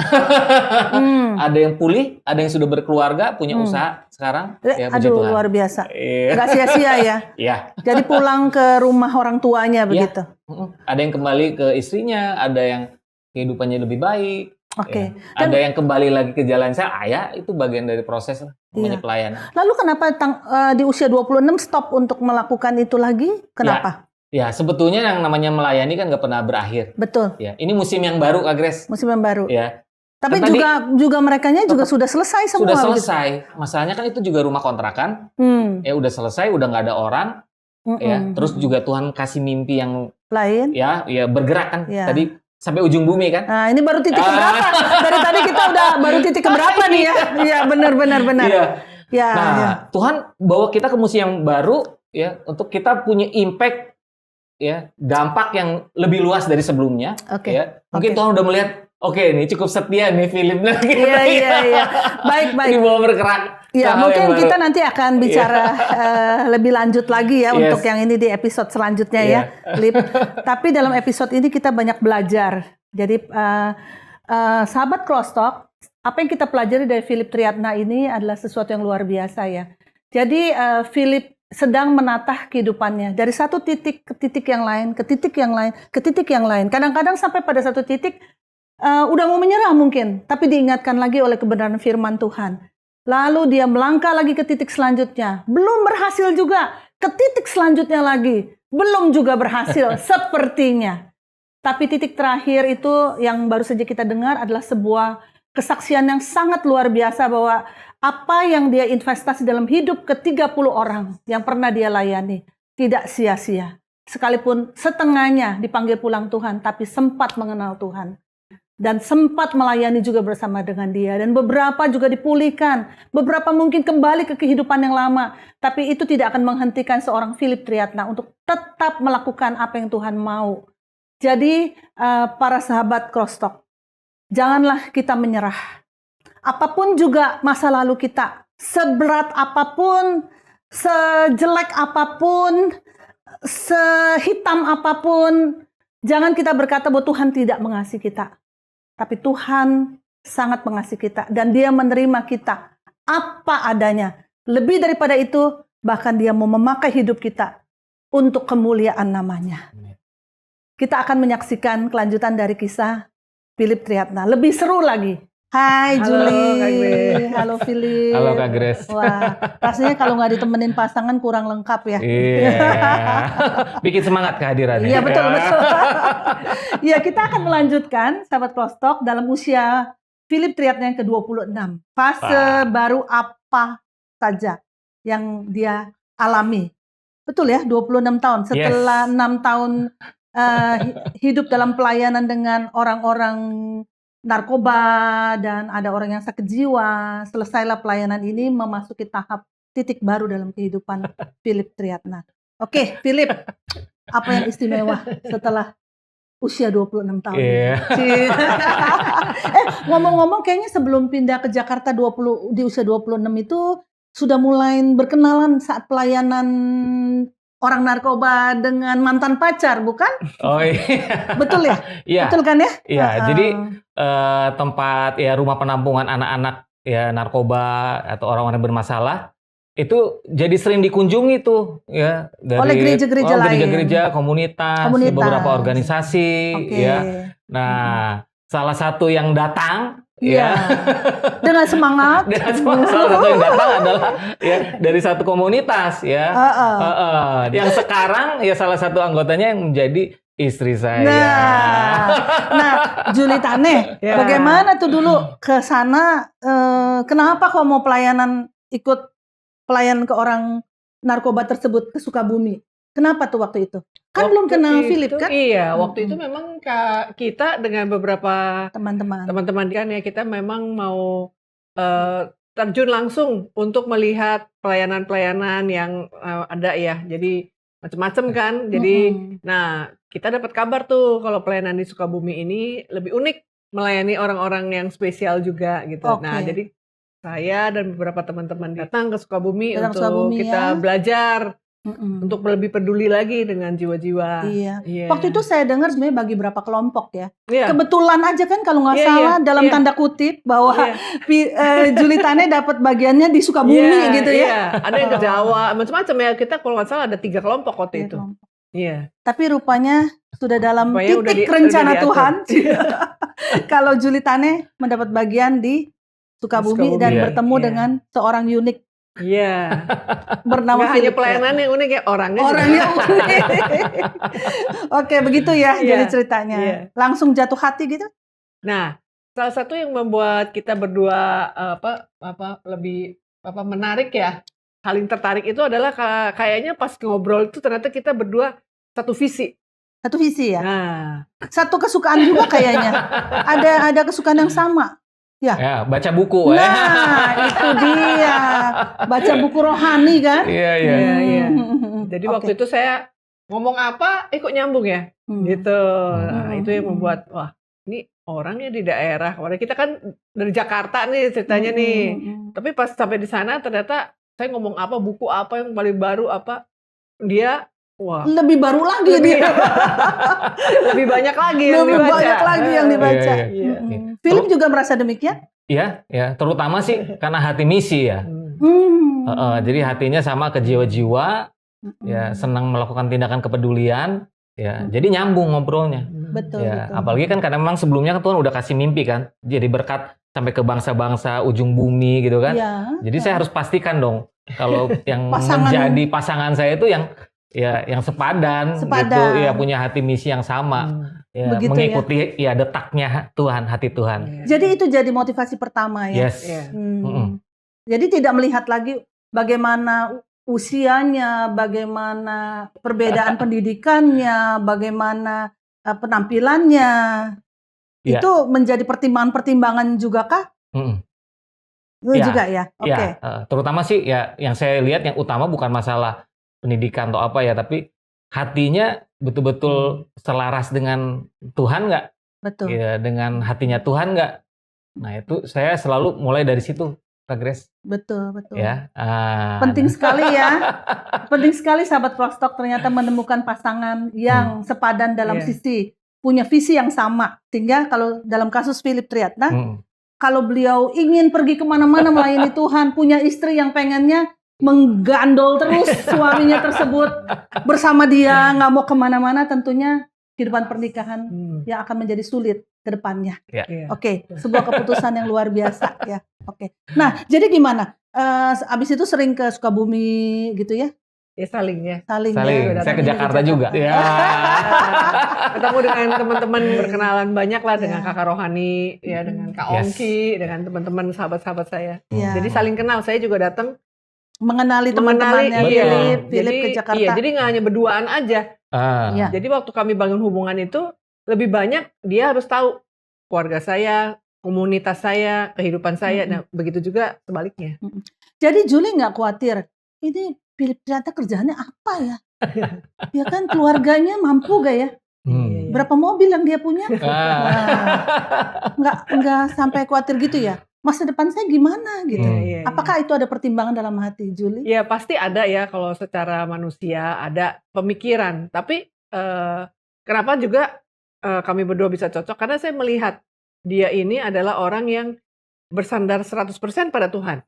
ada yang pulih, ada yang sudah berkeluarga, punya usaha sekarang. Ya, aduh, luar biasa. Nggak sia-sia ya. Iya. Jadi pulang ke rumah orang tuanya begitu. Ada yang kembali ke istrinya, ada yang kehidupannya lebih baik. Oke. Ada yang kembali lagi ke jalan saya, itu bagian dari proses namanya pelayanan. Lalu kenapa di usia 26 stop untuk melakukan itu lagi? Kenapa? Ya, sebetulnya yang namanya melayani kan nggak pernah berakhir. Betul. Ya, ini musim yang baru, Kak Grace. Musim yang baru. Ya. Tapi juga merekanya juga sudah selesai semua. Sudah selesai. Gitu. Masalahnya kan itu juga rumah kontrakan. Ya udah selesai, udah nggak ada orang. Ya, terus juga Tuhan kasih mimpi yang lain. Ya bergerak kan. Tadi sampai ujung bumi kan. Nah, ini baru titik keberapa? Dari tadi kita udah baru titik keberapa nih ya? Iya, benar. Iya. Ya. Nah, Tuhan bawa kita ke musim yang baru ya untuk kita punya impact ya dampak yang lebih luas dari sebelumnya. Ya. Mungkin Tuhan udah melihat, oke, ini cukup setia nih Philip. Iya. Baik. Dibawa bergerak. Ya, mungkin kita nanti akan bicara lebih lanjut lagi ya untuk yang ini di episode selanjutnya ya, Lip. Tapi dalam episode ini kita banyak belajar. Jadi sahabat Crosstalk, apa yang kita pelajari dari Philip Triatna ini adalah sesuatu yang luar biasa ya. Jadi Philip sedang menatah kehidupannya dari satu titik ke titik yang lain, ke titik yang lain, ke titik yang lain. Kadang-kadang sampai pada satu titik udah mau menyerah mungkin, tapi diingatkan lagi oleh kebenaran firman Tuhan. Lalu dia melangkah lagi ke titik selanjutnya, belum berhasil juga, ke titik selanjutnya lagi, belum juga berhasil sepertinya. Tapi titik terakhir itu yang baru saja kita dengar adalah sebuah kesaksian yang sangat luar biasa bahwa apa yang dia investasi dalam hidup ke 30 orang yang pernah dia layani tidak sia-sia. Sekalipun setengahnya dipanggil pulang Tuhan, tapi sempat mengenal Tuhan. Dan sempat melayani juga bersama dengan dia. Dan beberapa juga dipulihkan. Beberapa mungkin kembali ke kehidupan yang lama. Tapi itu tidak akan menghentikan seorang Philip Triatna untuk tetap melakukan apa yang Tuhan mau. Jadi para sahabat Crosstalk, janganlah kita menyerah. Apapun juga masa lalu kita, seberat apapun, sejelek apapun, sehitam apapun, jangan kita berkata bahwa Tuhan tidak mengasihi kita. Tapi Tuhan sangat mengasihi kita dan Dia menerima kita apa adanya. Lebih daripada itu, bahkan Dia mau memakai hidup kita untuk kemuliaan namanya. Kita akan menyaksikan kelanjutan dari kisah Philip Triatna. Lebih seru lagi. Hai Julie. Halo Philip. Halo Kak Grace. Wah, rasanya kalau nggak ditemenin pasangan kurang lengkap ya. Iya. Bikin semangat kehadirannya. Iya betul. Iya, kita akan melanjutkan sahabat Crosstalk dalam usia Philip Triatna yang ke-26. Fase baru apa saja yang dia alami. Betul ya, 26 tahun. Setelah 6 tahun hidup dalam pelayanan dengan orang-orang narkoba dan ada orang yang sakit jiwa, selesailah pelayanan ini memasuki tahap titik baru dalam kehidupan Philip Triatna. Oke, Philip, apa yang istimewa setelah usia 26 tahun? Ngomong-ngomong kayaknya sebelum pindah ke Jakarta di usia 26 itu sudah mulai berkenalan saat pelayanan orang narkoba dengan mantan pacar, bukan? Oh iya. Betul ya? Iya. Betul kan ya? Iya, jadi tempat ya rumah penampungan anak-anak ya narkoba atau orang-orang bermasalah itu jadi sering dikunjungi tuh ya dari oleh gereja-gereja lain. Gereja-gereja, komunitas, beberapa organisasi ya. Nah, salah satu yang datang ya dengan semangat. Salah satu yang datang adalah ya dari satu komunitas ya. Yang sekarang ya salah satu anggotanya yang menjadi istri saya. Nah, Julie Tane, bagaimana tuh dulu ke sana? Kenapa kok mau ikut pelayanan ke orang narkoba tersebut ke Sukabumi? Kenapa tuh waktu itu? Kan belum kenal Philip kan? Iya, waktu itu memang kita dengan beberapa teman-teman kan ya, kita memang mau terjun langsung untuk melihat pelayanan-pelayanan yang ada ya. Jadi macam-macam kan. Jadi nah, kita dapat kabar tuh kalau pelayanan di Sukabumi ini lebih unik, melayani orang-orang yang spesial juga gitu. Nah, jadi saya dan beberapa teman-teman datang ke Sukabumi untuk kita belajar. Untuk lebih peduli lagi dengan jiwa-jiwa. Iya. Waktu itu saya dengar sebenarnya bagi berapa kelompok ya. Kebetulan aja kan kalau nggak salah dalam tanda kutip bahwa Julie Tane dapat bagiannya di Sukabumi gitu ya. Ada yang ke Jawa, macam-macam ya. Kita kalau nggak salah ada 3 kelompok waktu itu. Iya. Tapi rupanya sudah dalam titik rencana Tuhan. Kalau Julie Tane mendapat bagian di Sukabumi dan bertemu dengan seorang unik. Iya. Bernama Philip. Hanya pelayanan yang unik ya, orangnya unik. Oke, begitu ya jadi ceritanya. Langsung jatuh hati gitu. Nah, salah satu yang membuat kita berdua lebih menarik ya, saling tertarik itu adalah kayaknya pas ngobrol itu ternyata kita berdua satu visi. Satu visi ya. Nah, satu kesukaan juga kayaknya. Ada kesukaan yang sama. Ya, baca buku. Nah, itu dia. Baca buku rohani kan? Iya. Jadi waktu itu saya ngomong apa, kok nyambung ya, gitu. Nah, itu yang membuat wah ini orangnya di daerah. Padahal kita kan dari Jakarta nih ceritanya nih. Tapi pas sampai di sana ternyata saya ngomong apa, buku apa yang paling baru apa, dia wah lebih baru lagi dia. lebih banyak lagi yang Lebih dibaca. banyak lagi yang dibaca. Iya. Philip juga merasa demikian? Iya, ya, terutama sih karena hati misi ya. Jadi hatinya sama ke jiwa-jiwa, ya senang melakukan tindakan kepedulian, ya. Jadi nyambung ngobrolnya. Betul, Ya, betul. apalagi kan karena memang sebelumnya kan Tuhan udah kasih mimpi kan, jadi berkat sampai ke bangsa-bangsa ujung bumi gitu kan. Ya, Jadi saya harus pastikan dong kalau yang Pasangan. menjadi pasangan saya itu yang sepadan gitu, ya punya hati misi yang sama, ya Begitu mengikuti ya detaknya Tuhan, hati Tuhan. Jadi itu jadi motivasi pertama ya. Yes. Jadi tidak melihat lagi bagaimana usianya, bagaimana perbedaan pendidikannya, bagaimana penampilannya. Ya. Itu menjadi pertimbangan-pertimbangan juga kah? Itu Ya. juga ya. Oke. Ya, terutama sih ya yang saya lihat yang utama bukan masalah pendidikan atau apa ya, tapi hatinya betul-betul selaras dengan Tuhan nggak? Betul. Ya, dengan hatinya Tuhan nggak? Nah itu saya selalu mulai dari situ, Kak Grace. Betul, betul. Ya. Penting sekali ya. Penting sekali sahabat Prostock ternyata menemukan pasangan yang sepadan dalam sisi, punya visi yang sama. Sehingga kalau dalam kasus Philip Triatna, kalau beliau ingin pergi kemana-mana melayani Tuhan, punya istri yang pengennya menggandol terus suaminya tersebut bersama dia, nggak mau kemana-mana, tentunya kehidupan pernikahan yang akan menjadi sulit ke depannya. Oke, sebuah keputusan yang luar biasa ya. Oke. Nah, jadi gimana? Abis itu sering ke Sukabumi gitu ya? Ya saling ya. Saling. Saya ke Jakarta juga. Ya. Ketemu dengan teman-teman, berkenalan banyak lah dengan Kakak Rohani, ya dengan Kak Ongki, dengan teman-teman sahabat-sahabat saya. Jadi saling kenal. Saya juga datang mengenali teman-temannya Philip ke Jakarta. Iya, jadi nggak hanya berduaan aja. Jadi waktu kami bangun hubungan itu lebih banyak dia harus tahu keluarga saya, komunitas saya, kehidupan saya. Nah, begitu juga sebaliknya. Jadi Julie nggak khawatir. Ini Philip ternyata kerjaannya apa ya? Ya kan keluarganya mampu gak ya? Berapa mobil yang dia punya? Nggak sampai khawatir gitu ya? Masa depan saya gimana gitu? Apakah itu ada pertimbangan dalam hati Julie? Ya pasti ada ya, kalau secara manusia ada pemikiran. Tapi kenapa juga kami berdua bisa cocok? Karena saya melihat dia ini adalah orang yang bersandar 100% pada Tuhan.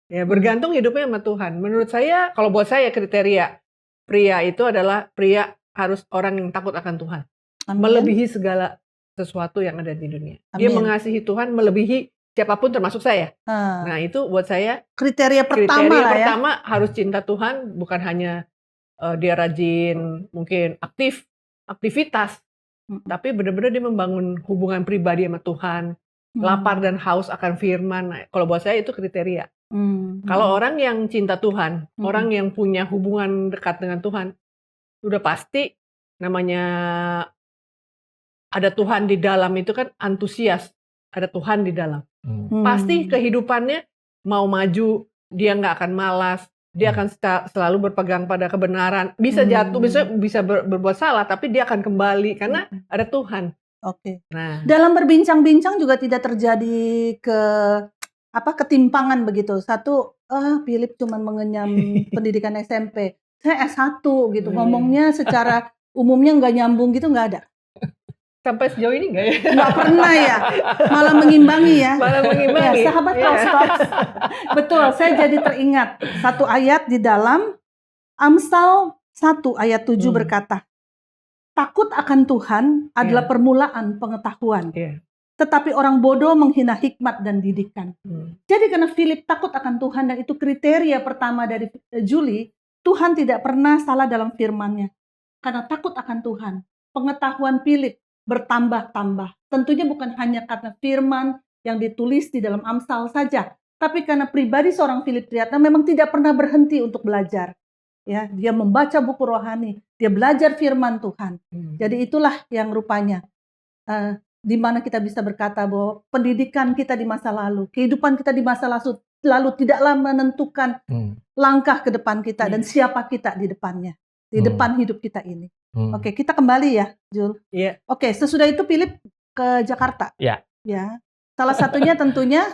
Ya, bergantung hidupnya sama Tuhan. Menurut saya, kalau buat saya kriteria pria itu adalah pria harus orang yang takut akan Tuhan. Melebihi segala sesuatu yang ada di dunia. Dia mengasihi Tuhan melebihi siapapun termasuk saya. Nah, itu buat saya kriteria pertama harus cinta Tuhan, bukan hanya dia rajin mungkin aktivitas, tapi benar-benar dia membangun hubungan pribadi sama Tuhan, lapar dan haus akan firman. Nah, kalau buat saya itu kriteria. Kalau orang yang cinta Tuhan, orang yang punya hubungan dekat dengan Tuhan, udah pasti namanya ada Tuhan di dalam itu kan antusias, ada Tuhan di dalam. Pasti kehidupannya mau maju, dia nggak akan malas, dia akan selalu berpegang pada kebenaran. Bisa jatuh, bisa berbuat salah, tapi dia akan kembali karena ada Tuhan. Oke. Nah, dalam berbincang-bincang juga tidak terjadi ketimpangan begitu. Satu, Philip cuma mengenyam pendidikan SMP, saya S1 gitu. Ngomongnya secara umumnya nggak nyambung gitu, nggak ada. Sampai sejauh ini nggak ya? Nggak pernah ya, malah mengimbangi ya. Malah mengimbangi. Ya, sahabat Prostock. Betul, saya jadi teringat satu ayat di dalam Amsal 1 ayat 7 berkata, takut akan Tuhan adalah permulaan pengetahuan. Tetapi orang bodoh menghina hikmat dan didikan. Jadi karena Philip takut akan Tuhan, dan itu kriteria pertama dari Julie, Tuhan tidak pernah salah dalam firman-Nya. Karena takut akan Tuhan, pengetahuan Philip bertambah-tambah. Tentunya bukan hanya karena firman yang ditulis di dalam Amsal saja, tapi karena pribadi seorang Philip Triatna memang tidak pernah berhenti untuk belajar. Ya, dia membaca buku rohani, dia belajar firman Tuhan. Jadi itulah yang rupanya di mana kita bisa berkata bahwa pendidikan kita di masa lalu, kehidupan kita di masa lalu tidaklah menentukan langkah ke depan kita dan siapa kita di depannya. di depan hidup kita ini. Oke, kita kembali ya, Jul. Iya. Oke, sesudah itu Philip ke Jakarta. Ya. Ya. Salah satunya tentunya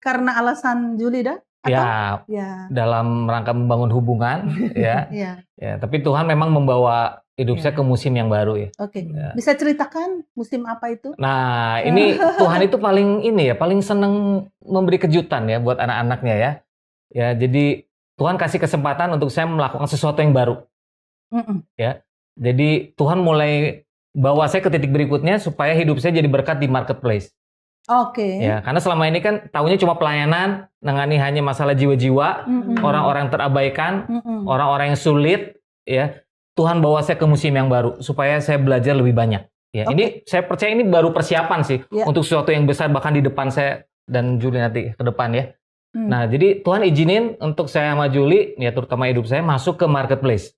karena alasan Julida. Ya, dalam rangka membangun hubungan, ya. Ya, tapi Tuhan memang membawa hidup saya ke musim yang baru ya. Oke. Ya. Bisa ceritakan musim apa itu? Nah, ini Tuhan itu paling seneng memberi kejutan ya buat anak-anaknya ya. Ya, jadi Tuhan kasih kesempatan untuk saya melakukan sesuatu yang baru. Ya. Jadi Tuhan mulai bawa saya ke titik berikutnya supaya hidup saya jadi berkat di marketplace. Oke. Ya, karena selama ini kan taunya cuma pelayanan, nangani hanya masalah jiwa-jiwa, orang-orang terabaikan, orang-orang yang sulit, ya. Tuhan bawa saya ke musim yang baru supaya saya belajar lebih banyak. Ya, ini saya percaya ini baru persiapan sih untuk sesuatu yang besar bahkan di depan saya dan Juli nanti ke depan ya. Nah, jadi Tuhan izinin untuk saya sama Juli, ya terutama hidup saya masuk ke marketplace.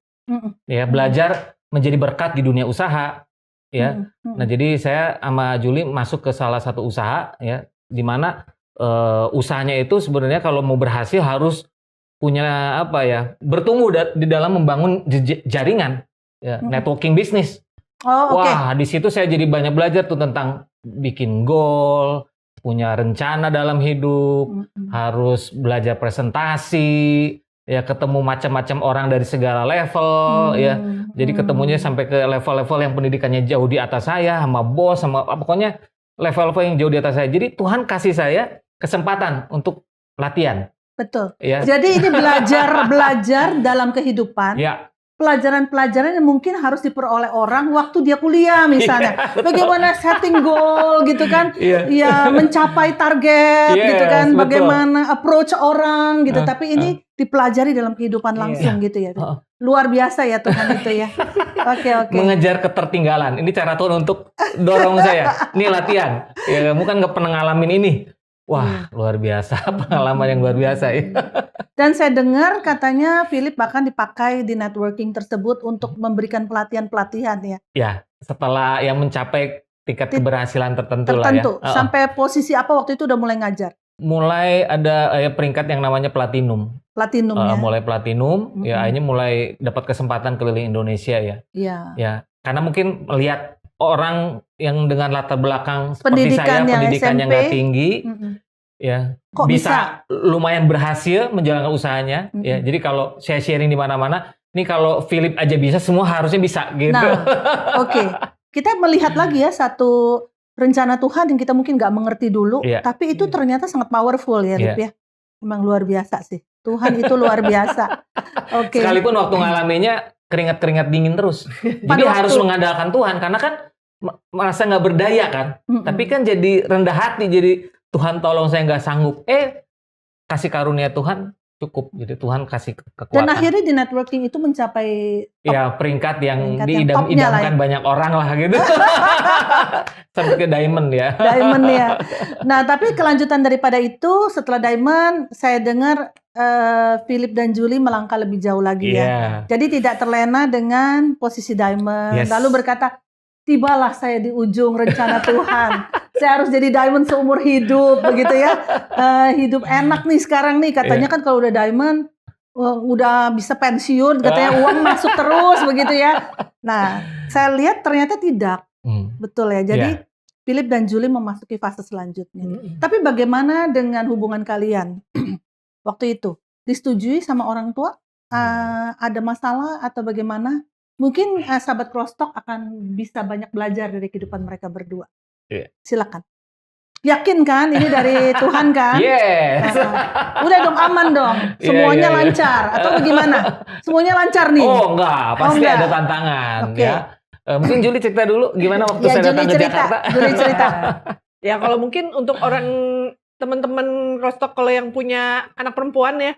Ya, belajar menjadi berkat di dunia usaha. Ya, nah jadi saya sama Juli masuk ke salah satu usaha ya, di mana usahanya itu sebenarnya kalau mau berhasil harus punya bertumbuh di dalam membangun jaringan, ya, networking bisnis. Wah, di situ saya jadi banyak belajar tuh tentang bikin goal, punya rencana dalam hidup, harus belajar presentasi. Ya, ketemu macam-macam orang dari segala level, ya. Jadi ketemunya sampai ke level-level yang pendidikannya jauh di atas saya, sama bos, sama pokoknya level-level yang jauh di atas saya. Jadi Tuhan kasih saya kesempatan untuk latihan. Betul. Ya. Jadi ini belajar dalam kehidupan. Ya. Pelajaran-pelajaran yang mungkin harus diperoleh orang waktu dia kuliah misalnya. Bagaimana setting goal gitu kan. Ya, mencapai target gitu kan. Bagaimana approach orang gitu. Tapi ini dipelajari dalam kehidupan langsung gitu ya. Luar biasa ya Tuhan itu ya. Oke. Mengejar ketertinggalan. Ini cara Tuhan untuk dorong saya. Ini latihan. Ya, kamu kan nggak pernah ngalamin ini. Wah, luar biasa. Pengalaman yang luar biasa ya. Dan saya dengar katanya Philip bahkan dipakai di networking tersebut untuk memberikan pelatihan-pelatihan ya. Ya, setelah yang mencapai tingkat keberhasilan tertentu lah ya. Sampai posisi apa waktu itu udah mulai ngajar? Mulai ada peringkat yang namanya platinum. Ya. Mulai platinum, ya akhirnya mulai dapat kesempatan keliling Indonesia ya. Iya. Ya, karena mungkin melihat orang yang dengan latar belakang seperti saya, pendidikannya nggak tinggi, ya kok bisa lumayan berhasil menjalankan usahanya. Ya, jadi kalau saya sharing di mana-mana, ini kalau Philip aja bisa, semua harusnya bisa gitu. Nah, oke. Kita melihat lagi ya satu rencana Tuhan yang kita mungkin nggak mengerti dulu, tapi itu ternyata sangat powerful ya, Rip ya. Memang luar biasa sih. Tuhan itu luar biasa. Oke. Sekalipun waktu ngalaminya keringat-keringat dingin terus. Jadi harus mengandalkan Tuhan karena kan merasa nggak berdaya kan. Tapi kan jadi rendah hati, jadi Tuhan tolong saya nggak sanggup. Kasih karunia Tuhan cukup. Jadi Tuhan kasih kekuatan. Dan akhirnya di networking itu mencapai peringkat yang diidam-idamkan banyak orang lah gitu. Sampai ke diamond ya. Diamond ya. Nah, tapi kelanjutan daripada itu setelah diamond saya dengar Philip dan Julie melangkah lebih jauh lagi ya. Jadi tidak terlena dengan posisi diamond. Lalu berkata, tibalah saya di ujung rencana Tuhan. Saya harus jadi diamond seumur hidup, begitu ya. Hidup enak nih sekarang nih. Katanya kan kalau udah diamond, udah bisa pensiun. Katanya uang masuk terus, begitu ya. Nah, saya lihat ternyata tidak. Betul ya. Jadi Philip dan Julie memasuki fase selanjutnya. Tapi bagaimana dengan hubungan kalian? Waktu itu disetujui sama orang tua? Ada masalah atau bagaimana? Mungkin sahabat Crosstalk akan bisa banyak belajar dari kehidupan mereka berdua. Silakan. Yakin kan ini dari Tuhan kan? Yes. Udah dong, aman dong. Semuanya lancar atau bagaimana? Semuanya lancar nih. Oh enggak, pasti ada tantangan ya. Mungkin Julie cerita dulu gimana waktu saya datang ke Jakarta. Julie cerita. Ya kalau mungkin untuk orang teman-teman Crosstalk kalau yang punya anak perempuan ya,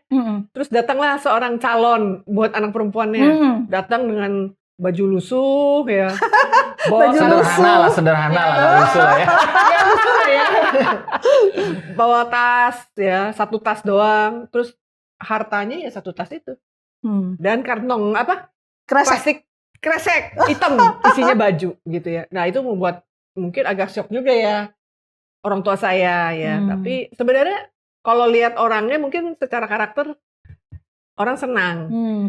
terus datanglah seorang calon buat anak perempuannya, datang dengan baju lusuh ya, sederhana lah lusuh lah ya, lusuh ya, bawa tas ya, satu tas doang, terus hartanya ya satu tas itu, dan kantong plastik kresek hitam isinya baju gitu ya. Nah itu membuat mungkin agak shock juga ya orang tua saya ya. Tapi sebenarnya kalau lihat orangnya mungkin secara karakter orang senang.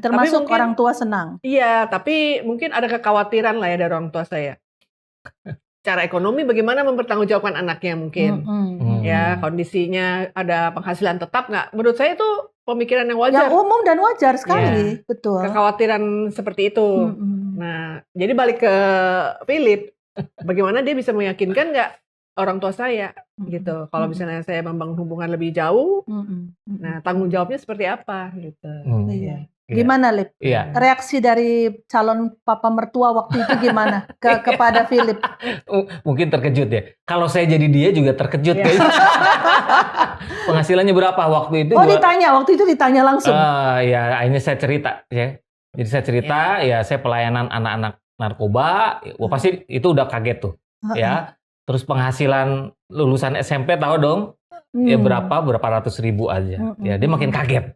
Termasuk mungkin, orang tua senang. Iya, tapi mungkin ada kekhawatiran lah ya dari orang tua saya. Cara ekonomi bagaimana mempertanggungjawabkan anaknya mungkin. Ya, kondisinya ada penghasilan tetap nggak? Menurut saya itu pemikiran yang wajar. Yang umum dan wajar sekali, betul. Kekhawatiran seperti itu. Nah, jadi balik ke Philip, bagaimana dia bisa meyakinkan nggak orang tua saya gitu. Kalau misalnya saya membangun hubungan lebih jauh, nah tanggung jawabnya seperti apa gitu. Iya. Gimana, Lip? Iya. Reaksi dari calon papa mertua waktu itu gimana kepada Philip? Mungkin terkejut ya. Kalau saya jadi dia juga terkejut. Penghasilannya berapa waktu itu? Waktu itu ditanya langsung. Ya, akhirnya saya cerita ya. Jadi saya cerita, ya saya pelayanan anak-anak narkoba. Wah, pasti itu udah kaget tuh, ya. Terus penghasilan lulusan SMP tahu dong, ya berapa ratus ribu aja. Ya dia makin kaget,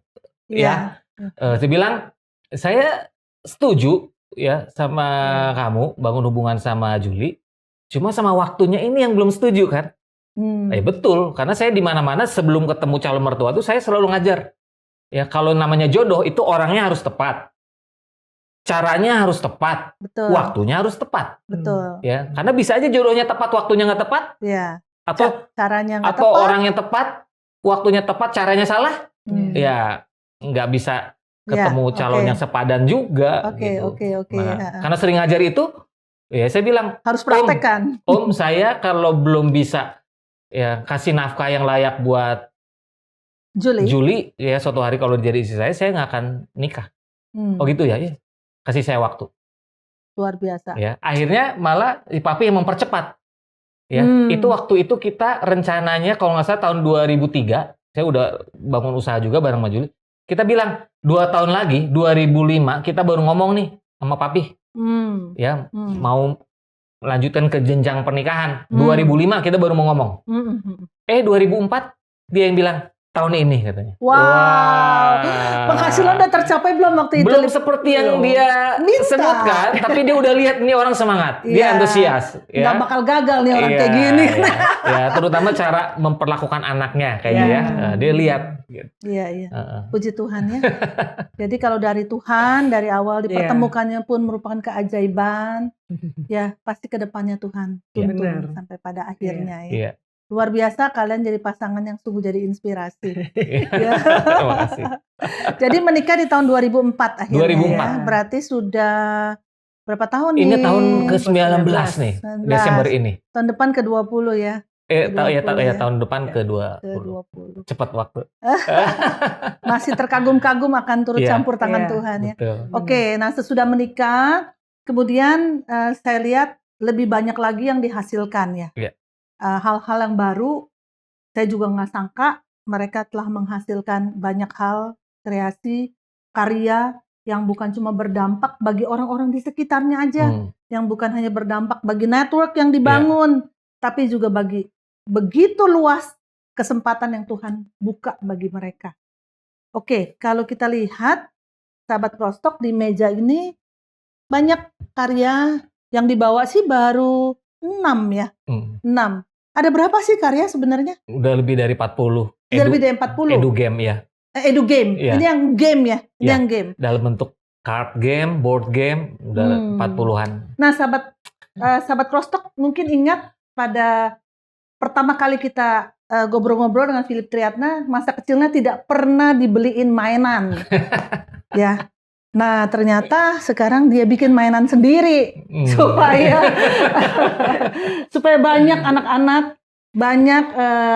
ya. Saya bilang, saya setuju ya sama kamu bangun hubungan sama Julie. Cuma sama waktunya ini yang belum setuju kan? Betul, karena saya di mana-mana sebelum ketemu calon mertua tuh saya selalu ngajar. Ya kalau namanya jodoh itu orangnya harus tepat. Caranya harus tepat, betul. Waktunya harus tepat, betul. Ya, karena bisa aja jodohnya tepat, waktunya nggak tepat, ya. Atau caranya nggak atau tepat. Orangnya tepat, waktunya tepat, caranya salah, ya nggak bisa ketemu calon yang sepadan juga. Oke. Karena sering ngajar itu, ya saya bilang harus praktekkan. Om, saya kalau belum bisa ya kasih nafkah yang layak buat Julie, ya suatu hari kalau jadi istri saya nggak akan nikah. Oh gitu ya. Kasih saya waktu. Luar biasa. Ya, akhirnya malah si papi yang mempercepat. Ya, itu waktu itu kita rencananya kalau nggak salah tahun 2003, saya udah bangun usaha juga bareng sama Julie. Kita bilang 2 tahun lagi, 2005 kita baru ngomong nih sama papi. Ya, mau lanjutkan ke jenjang pernikahan. 2005 kita baru mau ngomong. 2004 dia yang bilang tahun ini katanya. Wow. Penghasilan udah tercapai belum waktu itu? Belum seperti yang dia sebutkan, tapi dia udah lihat nih orang semangat, dia antusias. Nggak bakal gagal nih orang kayak gini. Ya, terutama cara memperlakukan anaknya kayaknya ya. Dia lihat. Iya. Puji Tuhan ya. Jadi kalau dari Tuhan dari awal dipertemukannya pun merupakan keajaiban. Ya pasti kedepannya Tuhan tuntun sampai pada akhirnya ya. Luar biasa kalian jadi pasangan yang sungguh jadi inspirasi. Terima kasih. Jadi menikah di tahun 2004 akhirnya 2004. Ya. Berarti sudah berapa tahun nih? Ini tahun ke-19 nih, Desember ini. Tahun depan ke-20 ya. Tahun depan ke-20. Cepat waktu. Masih terkagum-kagum akan turut campur tangan Tuhan ya. Oke, nah sesudah menikah, kemudian saya lihat lebih banyak lagi yang dihasilkan ya. Hal-hal yang baru, saya juga nggak sangka mereka telah menghasilkan banyak hal, kreasi, karya yang bukan cuma berdampak bagi orang-orang di sekitarnya aja, yang bukan hanya berdampak bagi network yang dibangun, tapi juga bagi begitu luas kesempatan yang Tuhan buka bagi mereka. Oke, kalau kita lihat, sahabat Prostok di meja ini banyak karya yang dibawa sih baru 6 ya. 6. Ada berapa sih karya sebenarnya? Udah lebih dari 40. Udah lebih dari 40. Edu game ya. Edu game. Ini yang game ya. Ini yang game. Dalam bentuk card game, board game, udah 40-an. Nah, sahabat Prostok mungkin ingat pada pertama kali kita ngobrol-ngobrol dengan Philip Triatna, masa kecilnya tidak pernah dibeliin mainan. Ya. Nah, ternyata sekarang dia bikin mainan sendiri supaya banyak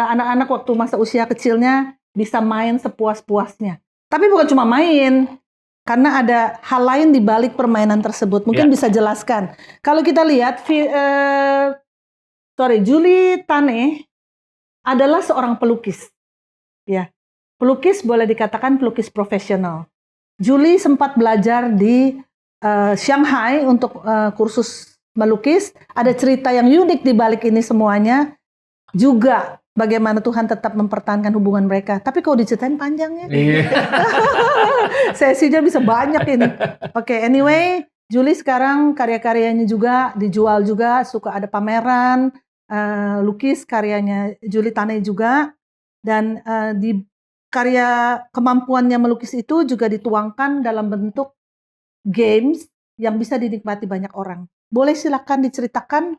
anak-anak waktu masa usia kecilnya bisa main sepuas-puasnya. Tapi bukan cuma main, karena ada hal lain di balik permainan tersebut. Mungkin bisa jelaskan. Kalau kita lihat, Julie Tane adalah seorang pelukis. Ya, pelukis boleh dikatakan pelukis profesional. Julie sempat belajar di Shanghai untuk kursus melukis. Ada cerita yang unik di balik ini semuanya. Juga bagaimana Tuhan tetap mempertahankan hubungan mereka. Tapi kalau diceritain panjangnya. Sesinya bisa banyak ini. Oke, anyway, Julie sekarang karya-karyanya juga dijual juga. Suka ada pameran, lukis karyanya Julie Tane juga. Dan di karya kemampuannya melukis itu juga dituangkan dalam bentuk games yang bisa dinikmati banyak orang. Boleh silakan diceritakan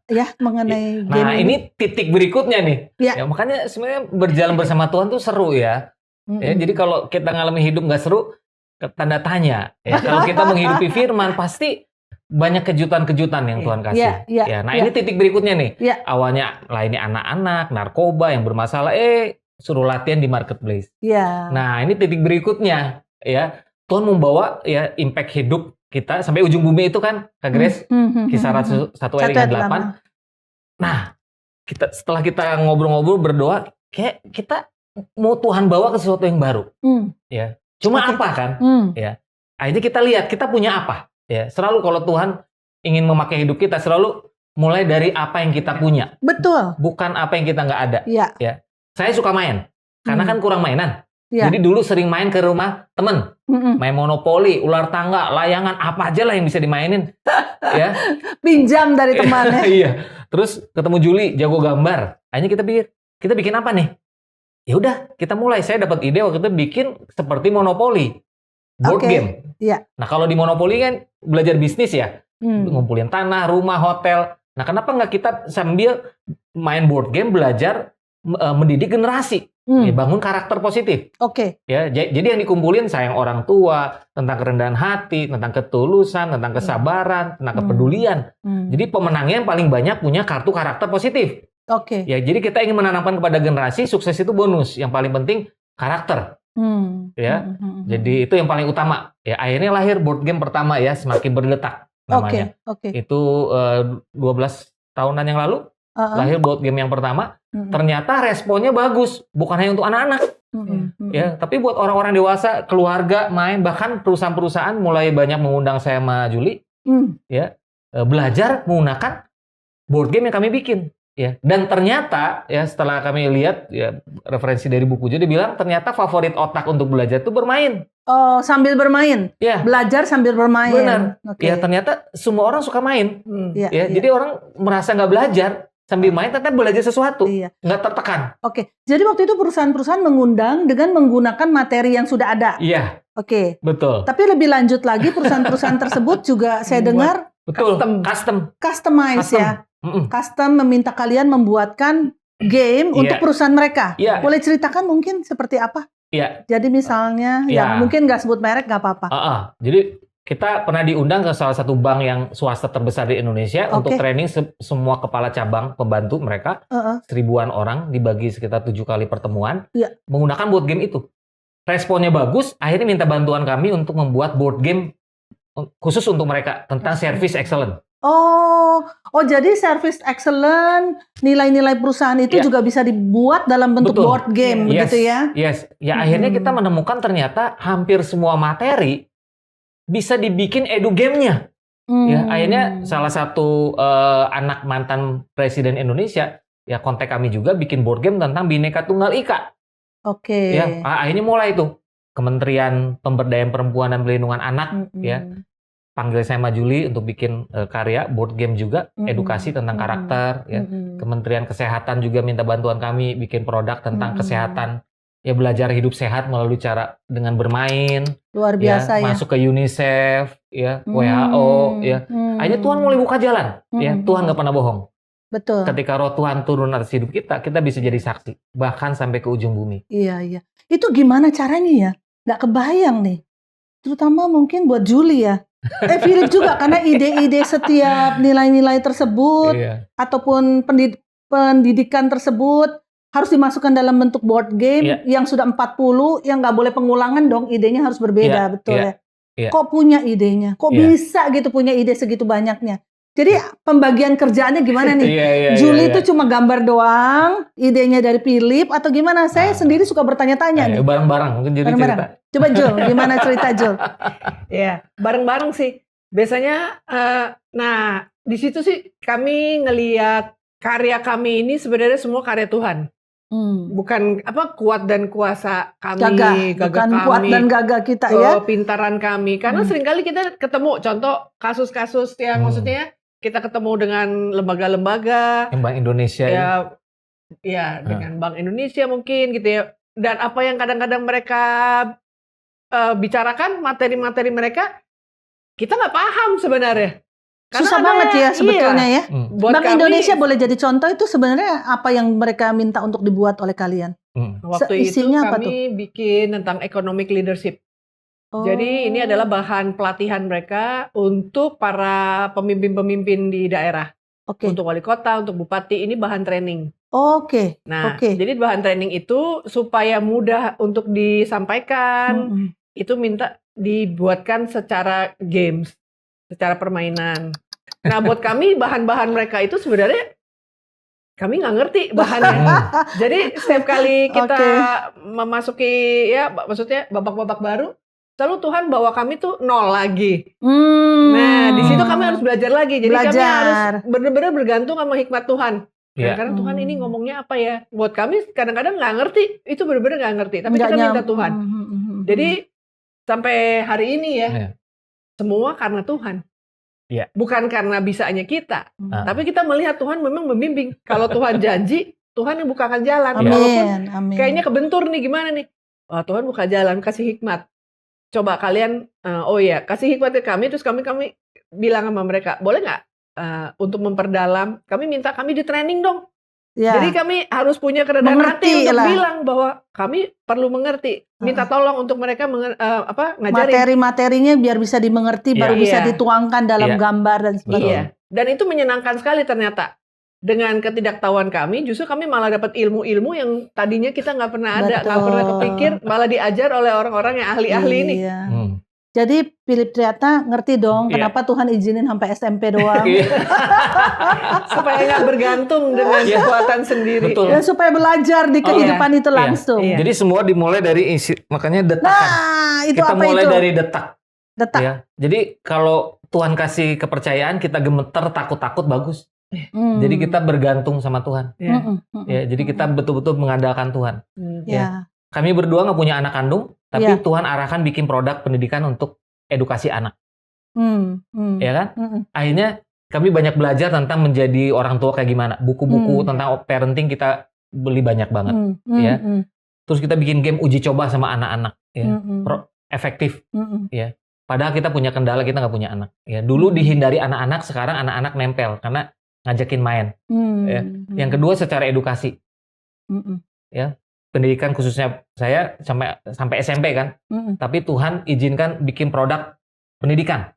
ya mengenai game Nah, ini titik berikutnya nih. Ya. Ya, makanya sebenarnya berjalan bersama Tuhan tuh seru ya. Ya, jadi kalau kita ngalami hidup nggak seru, tanda tanya. Ya, kalau kita menghidupi firman, pasti banyak kejutan-kejutan yang Tuhan kasih. Nah, ini titik berikutnya nih. Awalnya lah ini anak-anak, narkoba yang bermasalah, suruh latihan di marketplace. Nah, ini titik berikutnya. Ya, Tuhan membawa ya impact hidup kita sampai ujung bumi itu kan, Kak Grace, kisah 1 ayat 8. Nah, setelah kita ngobrol-ngobrol berdoa, kayak kita mau Tuhan bawa ke sesuatu yang baru. Ya, cuma apa kan? Ya, akhirnya kita lihat kita punya apa. Ya, selalu kalau Tuhan ingin memakai hidup kita, selalu mulai dari apa yang kita punya. Betul. Bukan apa yang kita nggak ada. Ya, saya suka main, karena kan kurang mainan. Jadi dulu sering main ke rumah temen, main monopoli, ular tangga, layangan, apa aja lah yang bisa dimainin. Ya, pinjam dari temannya. Iya. Terus ketemu Juli, jago gambar. Akhirnya kita pikir, kita bikin apa nih? Ya udah, kita mulai. Saya dapat ide waktu itu bikin seperti monopoli, board game. Nah, kalau di monopoli kan belajar bisnis ya, ngumpulin tanah, rumah, hotel. Nah, kenapa nggak kita sambil main board game belajar mendidik generasi? Bangun karakter positif. Ya, jadi yang dikumpulin sayang orang tua, tentang kerendahan hati, tentang ketulusan, tentang kesabaran, tentang kepedulian. Jadi pemenangnya yang paling banyak punya kartu karakter positif. Ya, jadi kita ingin menanamkan kepada generasi sukses itu bonus. Yang paling penting karakter. Ya, jadi itu yang paling utama. Ya, akhirnya lahir board game pertama ya, Semakin Berdetak namanya. Itu 12 tahunan yang lalu. Lahir board game yang pertama. Ternyata responnya bagus, bukan hanya untuk anak-anak, ya, tapi buat orang-orang dewasa, keluarga main, bahkan perusahaan-perusahaan mulai banyak mengundang saya sama Juli, ya, belajar menggunakan board game yang kami bikin, ya. Dan ternyata, ya, setelah kami lihat, ya, referensi dari buku, jadi bilang ternyata favorit otak untuk belajar itu bermain. Oh, sambil bermain, belajar sambil bermain. Benar, ya, ternyata semua orang suka main, jadi orang merasa nggak belajar. Sambil main tetap belajar sesuatu, nggak tertekan. Jadi waktu itu perusahaan-perusahaan mengundang dengan menggunakan materi yang sudah ada. Iya. Betul. Tapi lebih lanjut lagi perusahaan-perusahaan tersebut juga saya dengar customize ya. Custom meminta kalian membuatkan game untuk perusahaan mereka. Boleh ceritakan mungkin seperti apa? Jadi misalnya, yang mungkin nggak sebut merek nggak apa-apa. Jadi kita pernah diundang ke salah satu bank yang swasta terbesar di Indonesia untuk training semua kepala cabang pembantu mereka, 1000-an orang dibagi sekitar 7 kali pertemuan, menggunakan board game itu. Responnya bagus, akhirnya minta bantuan kami untuk membuat board game khusus untuk mereka tentang service excellent. Jadi service excellent, nilai-nilai perusahaan itu juga bisa dibuat dalam bentuk board game, begitu ya? Ya, akhirnya kita menemukan ternyata hampir semua materi bisa dibikin edu game-nya. Ya, akhirnya salah satu anak mantan presiden Indonesia ya kontak kami juga bikin board game tentang Bhinneka Tunggal Ika. Ya, akhirnya mulai itu Kementerian Pemberdayaan Perempuan dan Perlindungan Anak ya panggil saya sama Juli untuk bikin karya board game juga edukasi tentang karakter ya. Kementerian Kesehatan juga minta bantuan kami bikin produk tentang kesehatan. Ya, belajar hidup sehat melalui cara dengan bermain, luar biasa ya, masuk ke UNICEF, ya, WHO, ya. Akhirnya Tuhan mulai buka jalan, ya. Tuhan nggak pernah bohong. Betul. Ketika roh Tuhan turun atas hidup kita bisa jadi saksi, bahkan sampai ke ujung bumi. Iya. Itu gimana caranya ya? Nggak kebayang nih. Terutama mungkin buat Juli ya. Philip juga, karena ide-ide setiap nilai-nilai tersebut, ataupun pendidikan tersebut, harus dimasukkan dalam bentuk board game yang sudah 40, yang nggak boleh pengulangan dong, idenya harus berbeda, betul ya? Kok punya idenya? Kok bisa gitu punya ide segitu banyaknya? Jadi pembagian kerjaannya gimana nih? Juli itu cuma gambar doang, idenya dari Philip atau gimana? Saya sendiri suka bertanya-tanya nih. Bareng-bareng, mungkin Juli cerita. Coba Jul, gimana cerita Jul? Ya, bareng-bareng sih. Biasanya, nah di situ sih kami ngelihat karya kami ini sebenarnya semua karya Tuhan. Bukan kuat dan kuasa kami, gagah bukan kami, kuat dan gagah kita ya, pintaran kami. Karena seringkali kita ketemu contoh kasus-kasus yang maksudnya kita ketemu dengan lembaga-lembaga, Bank Indonesia ya dengan Bank Indonesia mungkin gitu ya. dan apa yang kadang-kadang mereka bicarakan, materi-materi mereka, kita nggak paham sebenarnya. Karena susah banget ya sebetulnya ya. Buat Bank kami, Indonesia boleh jadi contoh itu sebenarnya apa yang mereka minta untuk dibuat oleh kalian? Waktu itu Isinya apa kami bikin tentang economic leadership. Jadi ini adalah bahan pelatihan mereka untuk para pemimpin-pemimpin di daerah. Untuk wali kota, untuk bupati, ini bahan training. Nah, jadi bahan training itu supaya mudah untuk disampaikan, itu minta dibuatkan secara games, secara permainan. Nah, buat kami bahan-bahan mereka itu sebenarnya kami nggak ngerti bahannya. Jadi setiap kali kita memasuki, ya maksudnya babak-babak baru, selalu Tuhan bawa kami tuh nol lagi. Nah, di situ kami harus belajar lagi. Jadi kami harus benar-benar bergantung sama hikmat Tuhan. Karena Tuhan ini ngomongnya apa ya? Buat kami kadang-kadang nggak ngerti. Itu benar-benar nggak ngerti. Tapi kita minta Tuhan. Jadi sampai hari ini ya, semua karena Tuhan. Bukan karena bisanya kita. Tapi kita melihat Tuhan memang membimbing. Kalau Tuhan janji, Tuhan yang bukakan jalan. Walaupun kayaknya kebentur nih, gimana nih? Tuhan buka jalan, kasih hikmat. Coba kalian, kasih hikmat ke kami, terus kami bilang sama mereka, boleh nggak untuk memperdalam, kami minta kami di training dong. Jadi kami harus punya kerendahan hati untuk bilang bahwa kami perlu mengerti. Minta tolong untuk mereka ngajarin. Materi-materinya biar bisa dimengerti, baru bisa dituangkan dalam gambar dan sebagainya. Dan itu menyenangkan sekali ternyata. Dengan ketidaktahuan kami, justru kami malah dapat ilmu-ilmu yang tadinya kita nggak pernah ada, nggak pernah kepikir, malah diajar oleh orang-orang yang ahli-ahli ini. Jadi Philip Triata ngerti dong kenapa Tuhan izinin sampai SMP doang. Supaya nggak bergantung dengan kekuatan sendiri. Betul. Dan supaya belajar di kehidupan itu langsung. Jadi semua dimulai dari makanya detakan. Nah, itu kita apa mulai itu? dari detak. Ya. Jadi kalau Tuhan kasih kepercayaan, kita gemeter, takut-takut, bagus. Jadi kita bergantung sama Tuhan. Jadi kita betul-betul mengandalkan Tuhan. Kami berdua nggak punya anak kandung, tapi Tuhan arahkan bikin produk pendidikan untuk edukasi anak. Ya kan? Akhirnya kami banyak belajar tentang menjadi orang tua kayak gimana. Buku-buku tentang parenting kita beli banyak banget. Terus kita bikin game uji coba sama anak-anak. Efektif. Padahal kita punya kendala, kita nggak punya anak. Dulu dihindari anak-anak, sekarang anak-anak nempel karena ngajakin main. Yang kedua secara edukasi. Pendidikan khususnya saya sampai SMP kan, tapi Tuhan izinkan bikin produk pendidikan,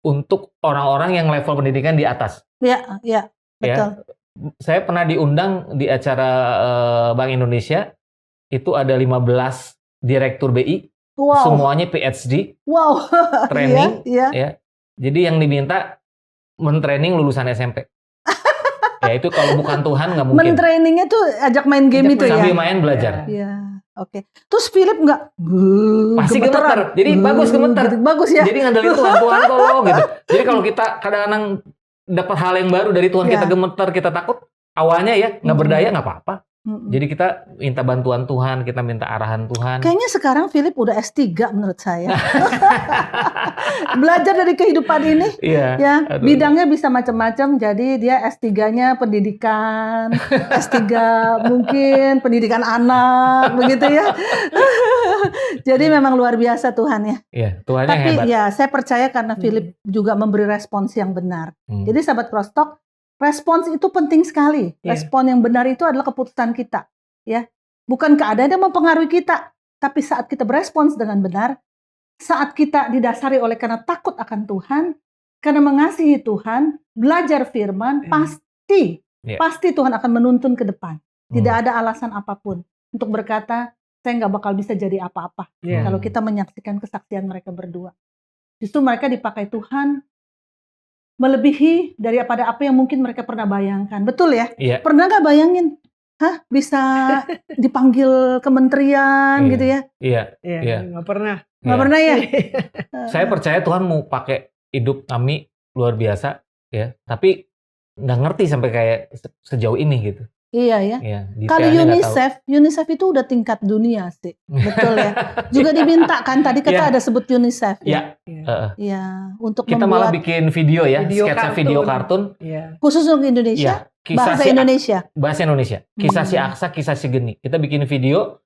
untuk orang-orang yang level pendidikan di atas. Betul. Saya pernah diundang di acara Bank Indonesia, itu ada 15 direktur BI, semuanya PhD, training, Jadi yang diminta mentraining lulusan SMP. Ya itu kalau bukan Tuhan nggak mungkin. Men-trainingnya tuh ajak main game itu sambil main belajar. Terus Philip nggak? Pasti gemeter. Jadi bagus gemeter. Bagus ya. Jadi ngandelin Tuhan tolong gitu. Jadi kalau kita kadang-kadang dapat hal yang baru dari Tuhan, kita gemeter, kita takut. Awalnya nggak berdaya nggak apa-apa. Jadi kita minta bantuan Tuhan, kita minta arahan Tuhan. Kayaknya sekarang Philip udah S3 menurut saya. Belajar dari kehidupan ini, bidangnya bisa macam-macam. Jadi dia S3-nya pendidikan, S3 mungkin pendidikan anak, begitu ya. Jadi memang luar biasa Tuhan ya. Tuhannya tapi hebat. Saya percaya karena Philip juga memberi respons yang benar. Jadi sahabat Crosstalk, respons itu penting sekali. Respon yang benar itu adalah keputusan kita, Bukan keadaan yang mempengaruhi kita, tapi saat kita berespons dengan benar, saat kita didasari oleh karena takut akan Tuhan, karena mengasihi Tuhan, belajar firman, pasti Tuhan akan menuntun ke depan. Tidak ada alasan apapun untuk berkata, saya nggak bakal bisa jadi apa-apa. Kalau kita menyaksikan kesaksian mereka berdua. Justru mereka dipakai Tuhan melebihi daripada apa yang mungkin mereka pernah bayangkan. Betul ya? Pernah nggak bayangin? Bisa dipanggil kementerian gitu ya? Nggak pernah. Nggak pernah ya? Saya percaya Tuhan mau pakai hidup kami luar biasa, Tapi nggak ngerti sampai kayak sejauh ini gitu. Iya ya. Ya, Kalau detailnya nggak tahu. UNICEF itu udah tingkat dunia sih, betul ya. Juga diminta kan tadi kita Iya. ada sebut UNICEF Ya, Iya. Iya, untuk kita malah membuat bikin video ya, Video sketsa kartun. video kartun. Iya. khusus untuk Indonesia, Ya, bahasa Indonesia. bahasa Indonesia. Kisah si Hmm. Aksa, kisah si Geni. Kita bikin video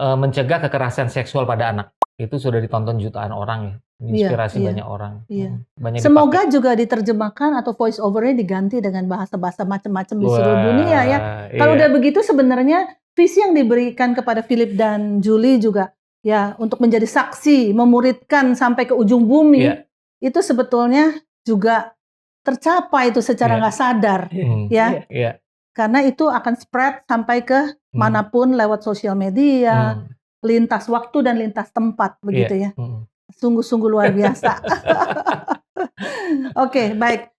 mencegah kekerasan seksual pada anak. Itu sudah ditonton jutaan orang ya. Inspirasi Iya, banyak orang. iya. Banyak Semoga juga diterjemahkan atau voice overnya diganti dengan bahasa-bahasa macam-macam di seluruh dunia ya. Kalau udah begitu sebenarnya visi yang diberikan kepada Philip dan Julie juga ya untuk menjadi saksi, memuridkan sampai ke ujung bumi, itu sebetulnya juga tercapai itu secara nggak sadar ya. Karena itu akan spread sampai ke manapun lewat sosial media, lintas waktu dan lintas tempat begitu ya. Sungguh-sungguh luar biasa. Oke, baik.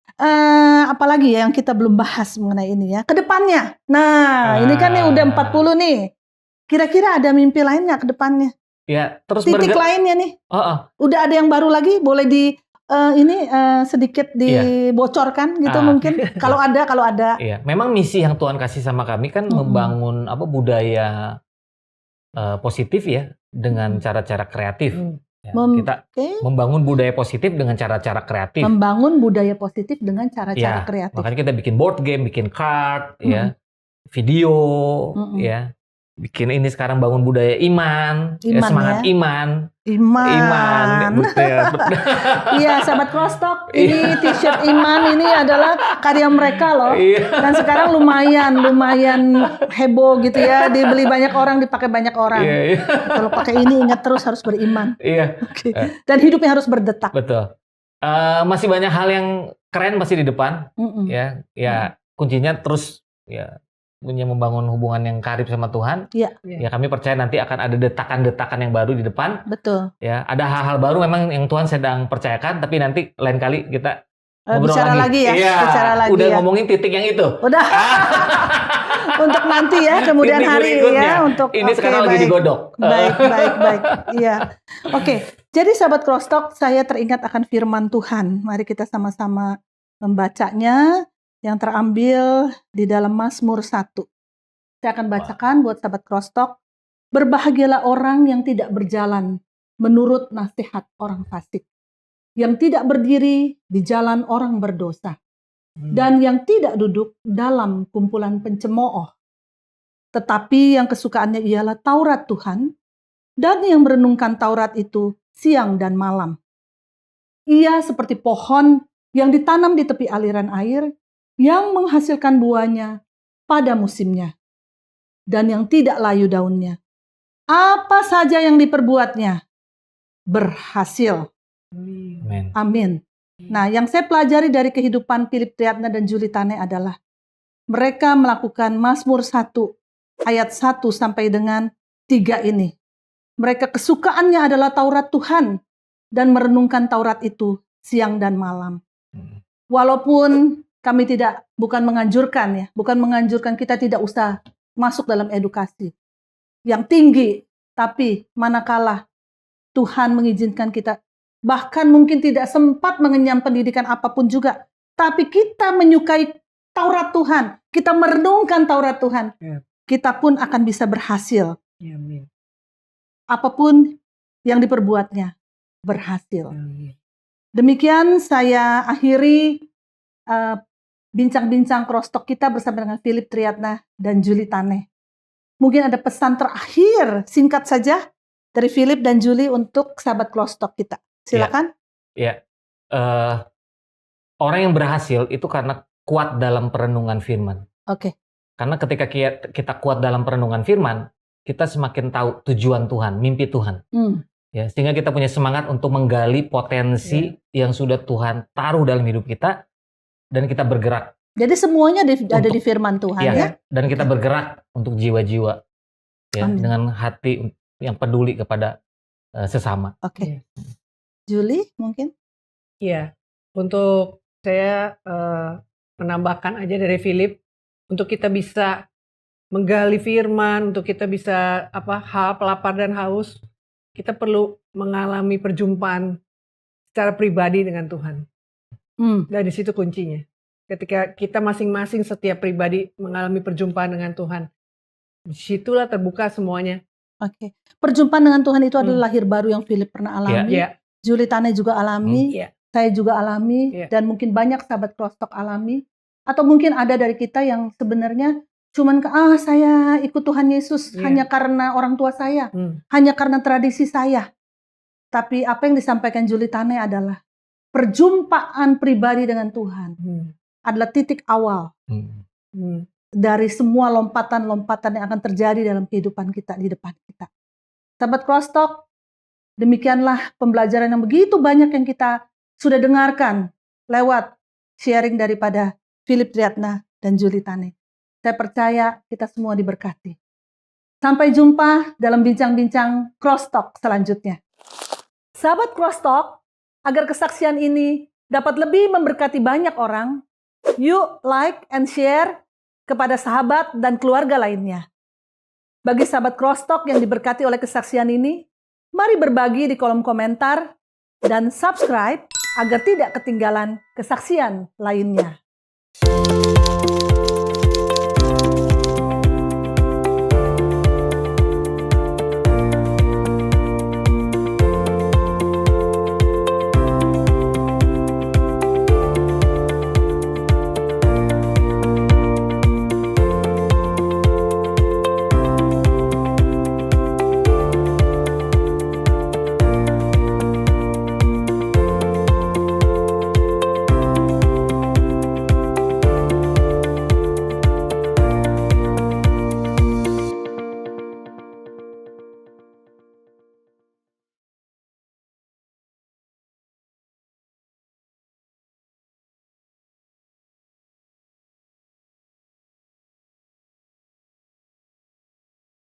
Apalagi ya yang kita belum bahas mengenai ini ya. Kedepannya. Nah, ini kan nih udah 40 nih. Kira-kira ada mimpi lain nggak ke depannya? Ya, terus titik lainnya nih. Udah ada yang baru lagi? Boleh sedikit dibocorkan gitu mungkin. Kalau ada. Iya, memang misi yang Tuhan kasih sama kami kan membangun budaya positif ya dengan cara-cara kreatif. Ya, kita membangun budaya positif dengan cara-cara kreatif. Membangun budaya positif dengan cara-cara kreatif. Makanya kita bikin board game, bikin card, ya, video, ya, bikin ini sekarang bangun budaya iman semangat ya? Iman. Iya, sahabat Crosstalk, ini t-shirt iman ini adalah karya mereka loh. Dan sekarang lumayan heboh gitu ya, dibeli banyak orang, dipakai banyak orang. Kalau pakai ini ingat terus harus beriman. Okay. Dan hidupnya harus berdetak. Betul. Masih banyak hal yang keren masih di depan. Ya, kuncinya terus ya punya membangun hubungan yang karib sama Tuhan. Ya kami percaya nanti akan ada detakan-detakan yang baru di depan. Betul. Ya, ada hal-hal baru memang yang Tuhan sedang percayakan, tapi nanti lain kali kita ngobrol bicara lagi ya. Iya, bicara lagi udah ya. ngomongin titik yang itu. Udah. Untuk nanti ya, kemudian hari ya. Untuk ini sekarang lagi digodok. Baik. Iya. Oke. Jadi sahabat Crosstalk, saya teringat akan firman Tuhan. Mari kita sama-sama membacanya. Yang terambil di dalam Mazmur 1. Saya akan bacakan buat sahabat Crosstalk. Berbahagialah orang yang tidak berjalan menurut nasihat orang fasik, yang tidak berdiri di jalan orang berdosa, dan yang tidak duduk dalam kumpulan pencemooh. Tetapi yang kesukaannya ialah Taurat Tuhan, dan yang merenungkan Taurat itu siang dan malam. Ia seperti pohon yang ditanam di tepi aliran air, yang menghasilkan buahnya pada musimnya, dan yang tidak layu daunnya. Apa saja yang diperbuatnya berhasil. Amin. Nah, yang saya pelajari dari kehidupan Philip Triatna dan Julie Tane adalah mereka melakukan Mazmur 1 ayat 1 sampai dengan 3 ini. Mereka kesukaannya adalah Taurat Tuhan dan merenungkan Taurat itu siang dan malam. Walaupun kami bukan menganjurkan kita tidak usah masuk dalam edukasi yang tinggi, tapi manakala Tuhan mengizinkan kita, bahkan mungkin tidak sempat mengenyam pendidikan apapun juga, tapi kita menyukai Taurat Tuhan, kita merenungkan Taurat Tuhan, kita pun akan bisa berhasil. Apapun yang diperbuatnya berhasil. Demikian saya akhiri bincang-bincang Crosstalk kita bersama dengan Philip Triatna dan Julie Tane. Mungkin ada pesan terakhir singkat saja dari Philip dan Julie untuk sahabat Crosstalk kita. Silakan. Orang yang berhasil itu karena kuat dalam perenungan firman. Oke. Karena ketika kita kuat dalam perenungan firman, kita semakin tahu tujuan Tuhan, mimpi Tuhan. Ya, sehingga kita punya semangat untuk menggali potensi yang sudah Tuhan taruh dalam hidup kita. Dan kita bergerak. Jadi semuanya ada di firman Tuhan ya. Dan kita bergerak untuk jiwa-jiwa ya, dengan hati yang peduli kepada sesama. Oke. Julie mungkin? Iya. Untuk saya menambahkan aja dari Philip, untuk kita bisa menggali firman, untuk kita bisa lapar dan haus, kita perlu mengalami perjumpaan secara pribadi dengan Tuhan. Dan di situ kuncinya. ketika kita masing-masing setiap pribadi mengalami perjumpaan dengan Tuhan. Disitulah terbuka semuanya. Oke. Perjumpaan dengan Tuhan itu adalah lahir baru yang Philip pernah alami. Julie Tane juga alami. Saya juga alami. Dan mungkin banyak sahabat Crosstalk alami. Atau mungkin ada dari kita yang sebenarnya cuman saya ikut Tuhan Yesus hanya karena orang tua saya. Hanya karena tradisi saya. Tapi apa yang disampaikan Julie Tane adalah perjumpaan pribadi dengan Tuhan. Adalah titik awal. Dari semua lompatan-lompatan yang akan terjadi dalam kehidupan kita di depan kita. Sahabat Crosstalk, demikianlah pembelajaran yang begitu banyak yang kita sudah dengarkan lewat sharing daripada Philip Triatna dan Julie Tane. Saya percaya kita semua diberkati. Sampai jumpa dalam bincang-bincang Crosstalk selanjutnya. Sahabat Crosstalk, agar kesaksian ini dapat lebih memberkati banyak orang, yuk like and share kepada sahabat dan keluarga lainnya. Bagi sahabat Crosstalk yang diberkati oleh kesaksian ini, mari berbagi di kolom komentar dan subscribe agar tidak ketinggalan kesaksian lainnya.